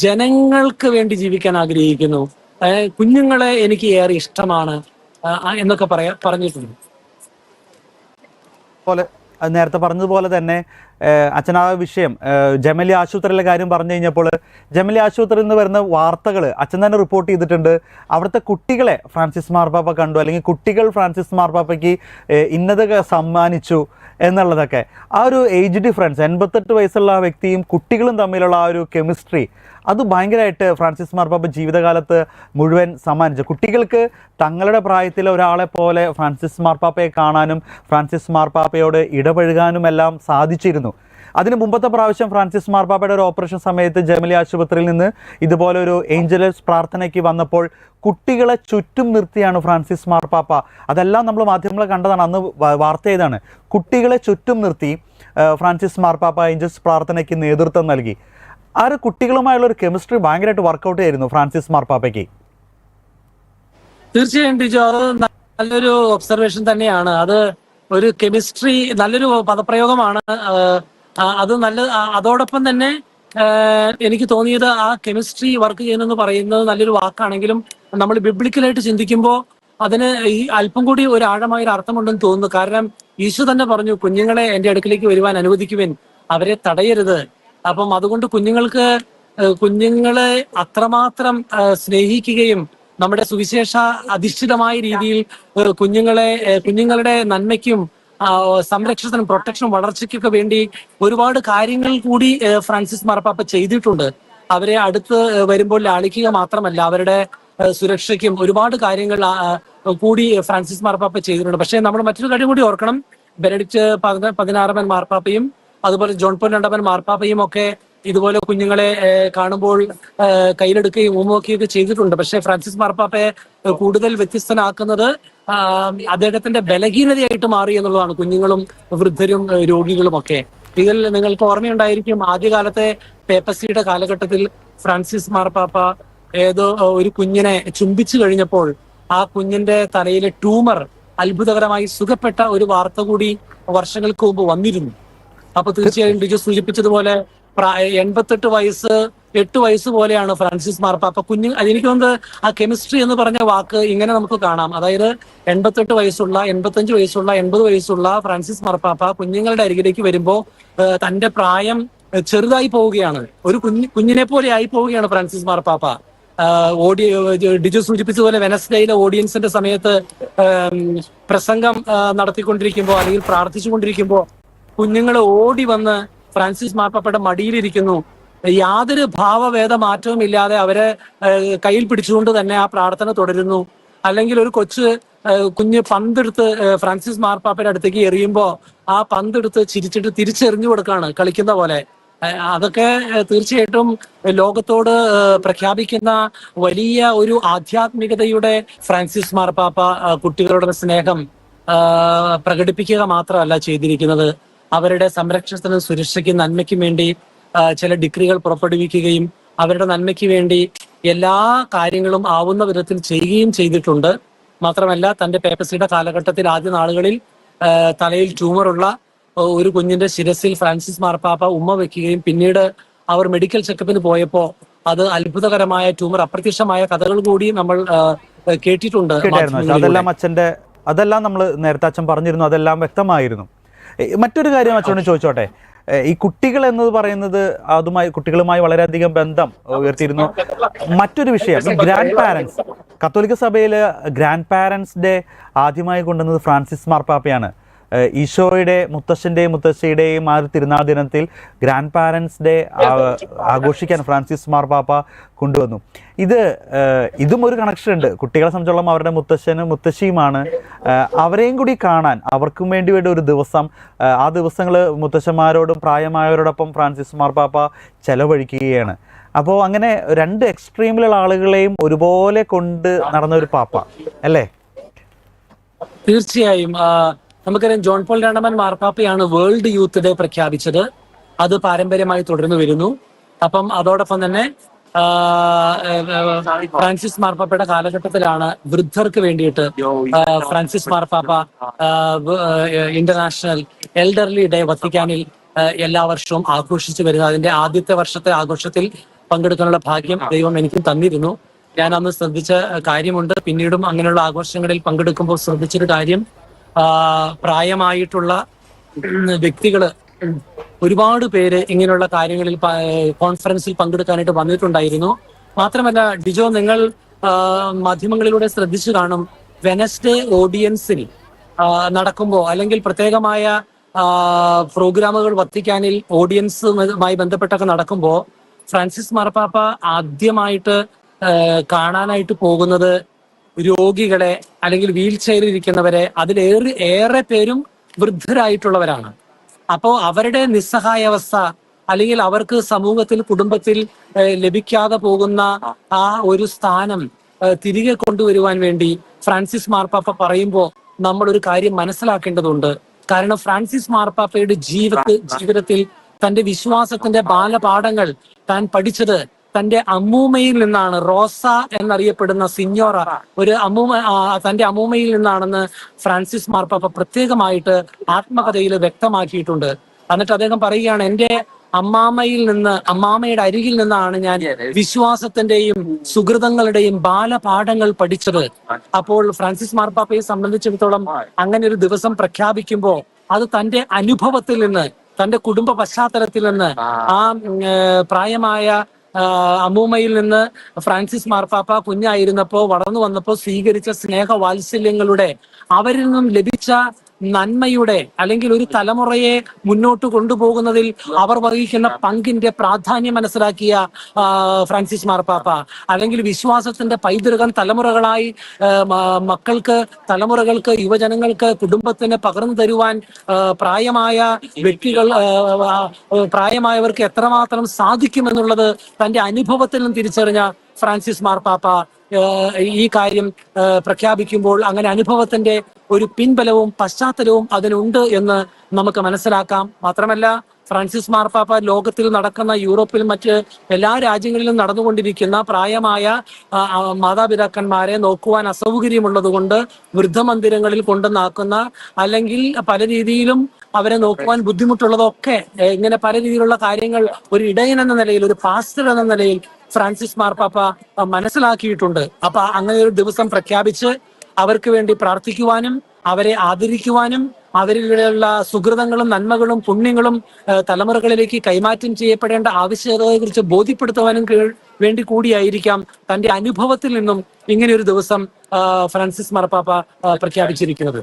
ജനങ്ങൾക്ക് വേണ്ടി ജീവിക്കാൻ ആഗ്രഹിക്കുന്നു, കുഞ്ഞുങ്ങളെ എനിക്ക് ഏറെ ഇഷ്ടമാണ് എന്നൊക്കെ പറഞ്ഞിട്ടുണ്ട്. നേരത്തെ പറഞ്ഞതുപോലെ തന്നെ അച്ഛനാ വിഷയം ജമലി ആശുപത്രിയിലെ കാര്യം പറഞ്ഞു കഴിഞ്ഞപ്പോൾ ജമലി ആശുപത്രിയിൽ നിന്ന് വരുന്ന വാർത്തകൾ അച്ഛൻ തന്നെ റിപ്പോർട്ട് ചെയ്തിട്ടുണ്ട്. അവിടുത്തെ കുട്ടികളെ ഫ്രാൻസിസ് മാർപ്പാപ്പ കണ്ടു, അല്ലെങ്കിൽ കുട്ടികൾ ഫ്രാൻസിസ് മാർപ്പാപ്പയ്ക്ക് ഇന്നതൊക്കെ സമ്മാനിച്ചു എന്നുള്ളതൊക്കെ. ആ ഒരു ഏജ് ഡിഫറൻസ്, 88 വയസ്സുള്ള ആ വ്യക്തിയും കുട്ടികളും തമ്മിലുള്ള ആ ഒരു കെമിസ്ട്രി, അത് ഭയങ്കരമായിട്ട് ഫ്രാൻസിസ് മാർപ്പാപ്പ ജീവിതകാലത്ത് മുഴുവൻ സമ്മാനിച്ചു. കുട്ടികൾക്ക് തങ്ങളുടെ പ്രായത്തിലെ ഒരാളെ പോലെ ഫ്രാൻസിസ് മാർപ്പാപ്പയെ കാണാനും ഫ്രാൻസിസ് മാർപ്പാപ്പയോട് ഇടപഴകാനും എല്ലാം സാധിച്ചിരുന്നു. അതിന് മുമ്പത്തെ പ്രാവശ്യം ഫ്രാൻസിസ് മാർപ്പാപ്പയുടെ ഒരു ഓപ്പറേഷൻ സമയത്ത് ജമലി ആശുപത്രിയിൽ നിന്ന് ഇതുപോലെ ഒരു ഏഞ്ചലസ് പ്രാർത്ഥനയ്ക്ക് വന്നപ്പോൾ കുട്ടികളെ ചുറ്റും നിർത്തിയാണ് ഫ്രാൻസിസ് മാർപ്പാപ്പ, അതെല്ലാം നമ്മൾ മാധ്യമങ്ങളെ കണ്ടതാണ്, അന്ന് വാർത്ത ചെയ്താണ്, കുട്ടികളെ ചുറ്റും നിർത്തി ഫ്രാൻസിസ് മാർപ്പാപ്പ ഏഞ്ചൽസ് പ്രാർത്ഥനയ്ക്ക് നേതൃത്വം നൽകി. ആ ഒരു കുട്ടികളുമായുള്ള ഒരു കെമിസ്ട്രി ഭയങ്കരമായിട്ട് വർക്കൗട്ട് ചെയ്യുന്നു ഫ്രാൻസിസ് മാർപ്പാപ്പയ്ക്ക്. തീർച്ചയായും ടിജോ, അത് നല്ലൊരു ഒബ്സർവേഷൻ തന്നെയാണ്. അത് ഒരു കെമിസ്ട്രി, നല്ലൊരു പദപ്രയോഗമാണ് അത്. അതോടൊപ്പം തന്നെ എനിക്ക് തോന്നിയത് ആ കെമിസ്ട്രി വർക്ക് ചെയ്യുന്നെന്ന് പറയുന്നത് നല്ലൊരു വാക്കാണെങ്കിലും നമ്മൾ ബിബ്ലിക്കലായിട്ട് ചിന്തിക്കുമ്പോൾ അതിന് ഈ അല്പം കൂടി ഒരു ആഴമായ ഒരു അർത്ഥമുണ്ടെന്ന് തോന്നുന്നു. കാരണം ഈശോ തന്നെ പറഞ്ഞു, കുഞ്ഞുങ്ങളെ എൻ്റെ അടുക്കിലേക്ക് വരുവാൻ അനുവദിക്കുവിൻ, അവരെ തടയരുത്. അപ്പം അതുകൊണ്ട് കുഞ്ഞുങ്ങളെ അത്രമാത്രം സ്നേഹിക്കുകയും നമ്മുടെ സുവിശേഷ അധിഷ്ഠിതമായ രീതിയിൽ കുഞ്ഞുങ്ങളുടെ നന്മയ്ക്കും സംരക്ഷണത്തിനും പ്രൊട്ടക്ഷനും വളർച്ചയ്ക്കൊക്കെ വേണ്ടി ഒരുപാട് കാര്യങ്ങൾ കൂടി ഫ്രാൻസിസ് മാർപ്പാപ്പ ചെയ്തിട്ടുണ്ട്. അവരെ അടുത്ത് വരുമ്പോൾ ലാളിക്കുക മാത്രമല്ല, അവരുടെ സുരക്ഷയ്ക്കും ഒരുപാട് കാര്യങ്ങൾ കൂടി ഫ്രാൻസിസ് മാർപ്പാപ്പ ചെയ്തിട്ടുണ്ട്. പക്ഷേ നമ്മൾ മറ്റൊരു കാര്യം കൂടി ഓർക്കണം, ബെനഡിക്റ്റ് 16 മാർപ്പാപ്പയും അതുപോലെ ജോൺ പോൾ 2 മാർപ്പാപ്പയും ഒക്കെ ഇതുപോലെ കുഞ്ഞുങ്ങളെ കാണുമ്പോൾ കയ്യിലെടുക്കുകയും ഉമ്മൊക്കെയൊക്കെ ചെയ്തിട്ടുണ്ട്. പക്ഷേ ഫ്രാൻസിസ് മാർപ്പാപ്പയെ കൂടുതൽ വ്യത്യസ്തനാക്കുന്നത് അദ്ദേഹത്തിന്റെ ബലഹീനതയായിട്ട് മാറി എന്നുള്ളതാണ്, കുഞ്ഞുങ്ങളും വൃദ്ധരും രോഗികളും ഒക്കെ. ഇതിൽ നിങ്ങൾക്ക് ഓർമ്മയുണ്ടായിരിക്കും, ആദ്യകാലത്തെ പേപ്പസിയുടെ കാലഘട്ടത്തിൽ ഫ്രാൻസിസ് മാർപ്പാപ്പ ഏതോ ഒരു കുഞ്ഞിനെ ചുംബിച്ചു കഴിഞ്ഞപ്പോൾ ആ കുഞ്ഞിന്റെ തലയിലെ ട്യൂമർ അത്ഭുതകരമായി സുഖപ്പെട്ട ഒരു വാർത്ത കൂടി വർഷങ്ങൾക്ക് മുമ്പ് വന്നിരുന്നു. അപ്പൊ തീർച്ചയായും ഡിജോ സൂചിപ്പിച്ചതുപോലെ 88 വയസ്സ് 8 വയസ്സ് പോലെയാണ് ഫ്രാൻസിസ് മാർപ്പാപ്പ. എനിക്ക് തോന്നുന്നത് ആ കെമിസ്ട്രി എന്ന് പറഞ്ഞ വാക്ക് ഇങ്ങനെ നമുക്ക് കാണാം. അതായത് 88 വയസ്സുള്ള 85 വയസ്സുള്ള 80 വയസ്സുള്ള ഫ്രാൻസിസ് മാർപ്പാപ്പ കുഞ്ഞുങ്ങളുടെ അരികിലേക്ക് വരുമ്പോ തന്റെ പ്രായം ചെറുതായി പോവുകയാണ്. ഒരു കുഞ്ഞിനെ പോലെ ആയി പോവുകയാണ് ഫ്രാൻസിസ് മാർപ്പാപ്പ. ഡിജു സൂചിപ്പിച്ചതുപോലെ വെനസ്ഡേയിലെ ഓഡിയൻസിന്റെ സമയത്ത് പ്രസംഗം നടത്തിക്കൊണ്ടിരിക്കുമ്പോൾ അല്ലെങ്കിൽ പ്രാർത്ഥിച്ചുകൊണ്ടിരിക്കുമ്പോൾ കുഞ്ഞുങ്ങൾ ഓടി വന്ന് ഫ്രാൻസിസ് മാർപ്പാപ്പയുടെ മടിയിലിരിക്കുന്നു. യാതൊരു ഭാവഭേദ മാറ്റവും ഇല്ലാതെ അവരെ കയ്യിൽ പിടിച്ചുകൊണ്ട് തന്നെ ആ പ്രാർത്ഥന തുടരുന്നു. അല്ലെങ്കിൽ ഒരു കുഞ്ഞ് പന്തെടുത്ത് ഫ്രാൻസിസ് മാർപ്പാപ്പയുടെ അടുത്തേക്ക് എറിയുമ്പോൾ ആ പന്തെടുത്ത് ചിരിച്ചിട്ട് തിരിച്ചെറിഞ്ഞു കൊടുക്കാണ് കളിക്കുന്ന പോലെ. അതൊക്കെ തീർച്ചയായിട്ടും ലോകത്തോട് പ്രഖ്യാപിക്കുന്ന വലിയ ഒരു ആധ്യാത്മികതയുടെ ഫ്രാൻസിസ് മാർപ്പാപ്പ കുട്ടികളുടെ സ്നേഹം പ്രകടിപ്പിക്കുക മാത്രമല്ല ചെയ്തിരിക്കുന്നത്, അവരുടെ സംരക്ഷണത്തിനും സുരക്ഷയ്ക്കും നന്മയ്ക്കും വേണ്ടി ചില ഡിഗ്രികൾ പുറപ്പെടുവിക്കുകയും അവരുടെ നന്മയ്ക്ക് വേണ്ടി എല്ലാ കാര്യങ്ങളും ആവുന്ന വിധത്തിൽ ചെയ്യുകയും ചെയ്തിട്ടുണ്ട്. മാത്രമല്ല തന്റെ പേപ്പസിയുടെ കാലഘട്ടത്തിൽ ആദ്യ നാളുകളിൽ തലയിൽ ട്യൂമറുള്ള ഒരു കുഞ്ഞിന്റെ ശിരസിൽ ഫ്രാൻസിസ് മാർപ്പാപ്പ ഉമ്മ വെക്കുകയും പിന്നീട് അവർ മെഡിക്കൽ ചെക്കപ്പിന് പോയപ്പോ അത് അത്ഭുതകരമായ ട്യൂമർ അപ്രത്യക്ഷമായ കഥകൾ കൂടി നമ്മൾ കേട്ടിട്ടുണ്ട്. അതെല്ലാം നമ്മൾ നേരത്തെ അച്ഛൻ പറഞ്ഞിരുന്നു, അതെല്ലാം വ്യക്തമായിരുന്നു. മറ്റൊരു കാര്യം അച്ഛനോട് ചോദിച്ചോട്ടെ, ഈ കുട്ടികൾ എന്നത് പറയുന്നത് കുട്ടികളുമായി വളരെയധികം ബന്ധം ഉയർത്തിയിരുന്നു. മറ്റൊരു വിഷയം, ഗ്രാൻഡ് പാരൻസ്. കത്തോലിക്ക സഭയിൽ ഗ്രാൻഡ് പാരൻസ് ഡേ ആദ്യമായി കൊണ്ടുവന്നത് ഫ്രാൻസിസ് മാർപ്പാപ്പയാണ്. ഈശോയുടെ മുത്തശ്ശൻ്റെയും മുത്തശ്ശിയുടെയും ആ ഒരു തിരുനാൾ ദിനത്തിൽ ഗ്രാൻഡ് പാരൻസ് ഡേ ആഘോഷിക്കാൻ ഫ്രാൻസിസ് മാർപ്പാപ്പ കൊണ്ടുവന്നു. ഇതും ഒരു കണക്ഷൻ ഉണ്ട്. കുട്ടികളെ സംബന്ധിച്ചോളം അവരുടെ മുത്തശ്ശനും മുത്തശ്ശിയുമാണ്. അവരെയും കൂടി കാണാൻ അവർക്കും വേണ്ടി ഒരു ദിവസം, ആ ദിവസങ്ങൾ മുത്തശ്ശന്മാരോടും പ്രായമായവരോടൊപ്പം ഫ്രാൻസിസ് മാർപ്പാപ്പ ചെലവഴിക്കുകയാണ്. അപ്പോൾ അങ്ങനെ രണ്ട് എക്സ്ട്രീമിലുള്ള ആളുകളെയും ഒരുപോലെ കൊണ്ട് നടന്ന ഒരു പാപ്പ അല്ലേ? തീർച്ചയായും. നമുക്കറിയാം, ജോൺ പോൾ രണ്ടാമൻ മാർപ്പാപ്പയാണ് വേൾഡ് യൂത്ത് ഡേ പ്രഖ്യാപിച്ചത്. അത് പാരമ്പര്യമായി തുടർന്നു വരുന്നു. അപ്പം അതോടൊപ്പം തന്നെ ഫ്രാൻസിസ് മാർപ്പാപ്പയുടെ കാലഘട്ടത്തിലാണ് വൃദ്ധർക്ക് വേണ്ടിയിട്ട് ഫ്രാൻസിസ് മാർപ്പാപ്പ ഇന്റർനാഷണൽ എൽഡർലി ഡേ വത്തിക്കാനിൽ എല്ലാ വർഷവും ആഘോഷിച്ചു വരുന്നത്. അതിന്റെ ആദ്യത്തെ വർഷത്തെ ആഘോഷത്തിൽ പങ്കെടുക്കാനുള്ള ഭാഗ്യം ദൈവം എനിക്കും തന്നിരുന്നു. ഞാൻ അന്ന് ശ്രദ്ധിച്ച കാര്യമുണ്ട്. പിന്നീടും അങ്ങനെയുള്ള ആഘോഷങ്ങളിൽ പങ്കെടുക്കുമ്പോൾ ശ്രദ്ധിച്ചൊരു കാര്യം, പ്രായമായിട്ടുള്ള വ്യക്തികള് ഒരുപാട് പേര് ഇങ്ങനെയുള്ള കാര്യങ്ങളിൽ കോൺഫറൻസിൽ പങ്കെടുക്കാനായിട്ട് വന്നിട്ടുണ്ടായിരുന്നു. മാത്രമല്ല ഡിജോ, നിങ്ങൾ മാധ്യമങ്ങളിലൂടെ ശ്രദ്ധിച്ചു കാണും, വെനസ്ഡേ ഓഡിയൻസിൽ നടക്കുമ്പോൾ അല്ലെങ്കിൽ പ്രത്യേകമായ പ്രോഗ്രാമുകൾ വത്തിക്കാനിൽ ഓഡിയൻസുമായി ബന്ധപ്പെട്ടൊക്കെ നടക്കുമ്പോൾ ഫ്രാൻസിസ് മാർപ്പാപ്പ ആദ്യമായിട്ട് കാണാനായിട്ട് പോകുന്നത് രോഗികളെ അല്ലെങ്കിൽ വീൽ ചെയറിൽ ഇരിക്കുന്നവരെ, ഏറെ പേരും വൃദ്ധരായിട്ടുള്ളവരാണ്. അപ്പോ അവരുടെ നിസ്സഹായാവസ്ഥ അല്ലെങ്കിൽ അവർക്ക് സമൂഹത്തിൽ കുടുംബത്തിൽ ലഭിക്കാതെ പോകുന്ന ആ ഒരു സ്ഥാനം തിരികെ കൊണ്ടുവരുവാൻ വേണ്ടി ഫ്രാൻസിസ് മാർപ്പാപ്പ പറയുമ്പോൾ നമ്മൾ ഒരു കാര്യം മനസ്സിലാക്കേണ്ടതുണ്ട്. കാരണം ഫ്രാൻസിസ് മാർപ്പാപ്പയുടെ ജീവിതത്തിൽ തന്റെ വിശ്വാസത്തിന്റെ ബാലപാഠങ്ങൾ താൻ പഠിച്ചത് തന്റെ അമ്മൂമ്മയിൽ നിന്നാണ്. റോസ എന്നറിയപ്പെടുന്ന സിഞ്ഞോറ തന്റെ അമ്മൂമ്മയിൽ നിന്നാണെന്ന് ഫ്രാൻസിസ് മാർപ്പാപ്പ പ്രത്യേകമായിട്ട് ആത്മകഥയിൽ വ്യക്തമാക്കിയിട്ടുണ്ട്. എന്നിട്ട് അദ്ദേഹം പറയുകയാണ്, എന്റെ അമ്മാമ്മയുടെ അരികിൽ നിന്നാണ് ഞാൻ വിശ്വാസത്തിന്റെയും സുഹൃതങ്ങളുടെയും ബാലപാഠങ്ങൾ പഠിച്ചത്. അപ്പോൾ ഫ്രാൻസിസ് മാർപ്പാപ്പയെ സംബന്ധിച്ചിടത്തോളം അങ്ങനെ ഒരു ദിവസം പ്രഖ്യാപിക്കുമ്പോൾ അത് തന്റെ അനുഭവത്തിൽ നിന്ന്, തന്റെ കുടുംബ പശ്ചാത്തലത്തിൽ നിന്ന്, ആ പ്രായമായ അമ്മൂമ്മയിൽ നിന്ന് ഫ്രാൻസിസ് മാർപ്പാപ്പ കുഞ്ഞായിരുന്നപ്പോ വളർന്നു വന്നപ്പോ സ്വീകരിച്ച സ്നേഹവാത്സല്യങ്ങളുടെ, അവരിൽ നിന്നും ലഭിച്ച നന്മയുടെ അല്ലെങ്കിൽ ഒരു തലമുറയെ മുന്നോട്ട് കൊണ്ടുപോകുന്നതിൽ അവർ വഹിക്കുന്ന പങ്കിന്റെ പ്രാധാന്യം മനസ്സിലാക്കിയ ഫ്രാൻസിസ് മാർപ്പാപ്പ, അല്ലെങ്കിൽ വിശ്വാസത്തിന്റെ പൈതൃകം തലമുറകളായി തലമുറകൾക്ക് യുവജനങ്ങൾക്ക് കുടുംബത്തിന് പകർന്നു തരുവാൻ പ്രായമായ വ്യക്തികൾ പ്രായമായവർക്ക് എത്രമാത്രം സാധിക്കുമെന്നുള്ളത് തന്റെ അനുഭവത്തിൽ നിന്നും തിരിച്ചറിഞ്ഞ ഫ്രാൻസിസ് മാർപ്പാപ്പ ഈ കാര്യം പ്രഖ്യാപിക്കുമ്പോൾ അങ്ങനെ അനുഭവത്തിന്റെ ഒരു പിൻബലവും പശ്ചാത്തലവും അതിനുണ്ട് എന്ന് നമുക്ക് മനസ്സിലാക്കാം. മാത്രമല്ല, ഫ്രാൻസിസ് മാർപ്പാപ്പ ലോകത്തിൽ നടക്കുന്ന യൂറോപ്പിൽ മറ്റ് എല്ലാ രാജ്യങ്ങളിലും നടന്നുകൊണ്ടിരിക്കുന്ന പ്രായമായ മാതാപിതാക്കന്മാരെ നോക്കുവാൻ അസൗകര്യമുള്ളത് കൊണ്ട് വൃദ്ധമന്ദിരങ്ങളിൽ കൊണ്ടുവന്നാക്കുന്ന, അല്ലെങ്കിൽ പല രീതിയിലും അവരെ നോക്കുവാൻ ബുദ്ധിമുട്ടുള്ളതൊക്കെ, ഇങ്ങനെ പല രീതിയിലുള്ള കാര്യങ്ങൾ ഒരു ഇടയൻ എന്ന നിലയിൽ, ഒരു പാസ്റ്റർ എന്ന നിലയിൽ ഫ്രാൻസിസ് മാർപ്പാപ്പ മനസ്സിലാക്കിയിട്ടുണ്ട്. അപ്പൊ അങ്ങനെ ഒരു ദിവസം പ്രഖ്യാപിച്ച് അവർക്ക് വേണ്ടി പ്രാർത്ഥിക്കുവാനും അവരെ ആദരിക്കുവാനും അവരിലുള്ള സുഹൃതങ്ങളും നന്മകളും പുണ്യങ്ങളും തലമുറകളിലേക്ക് കൈമാറ്റം ചെയ്യപ്പെടേണ്ട ആവശ്യകതയെക്കുറിച്ച് ബോധ്യപ്പെടുത്തുവാനും വേണ്ടി കൂടിയായിരിക്കാം തന്റെ അനുഭവത്തിൽ നിന്നും ഇങ്ങനെ ഒരു ദിവസം ഫ്രാൻസിസ് മാർപ്പാപ്പ പ്രഖ്യാപിച്ചിരിക്കുന്നത്.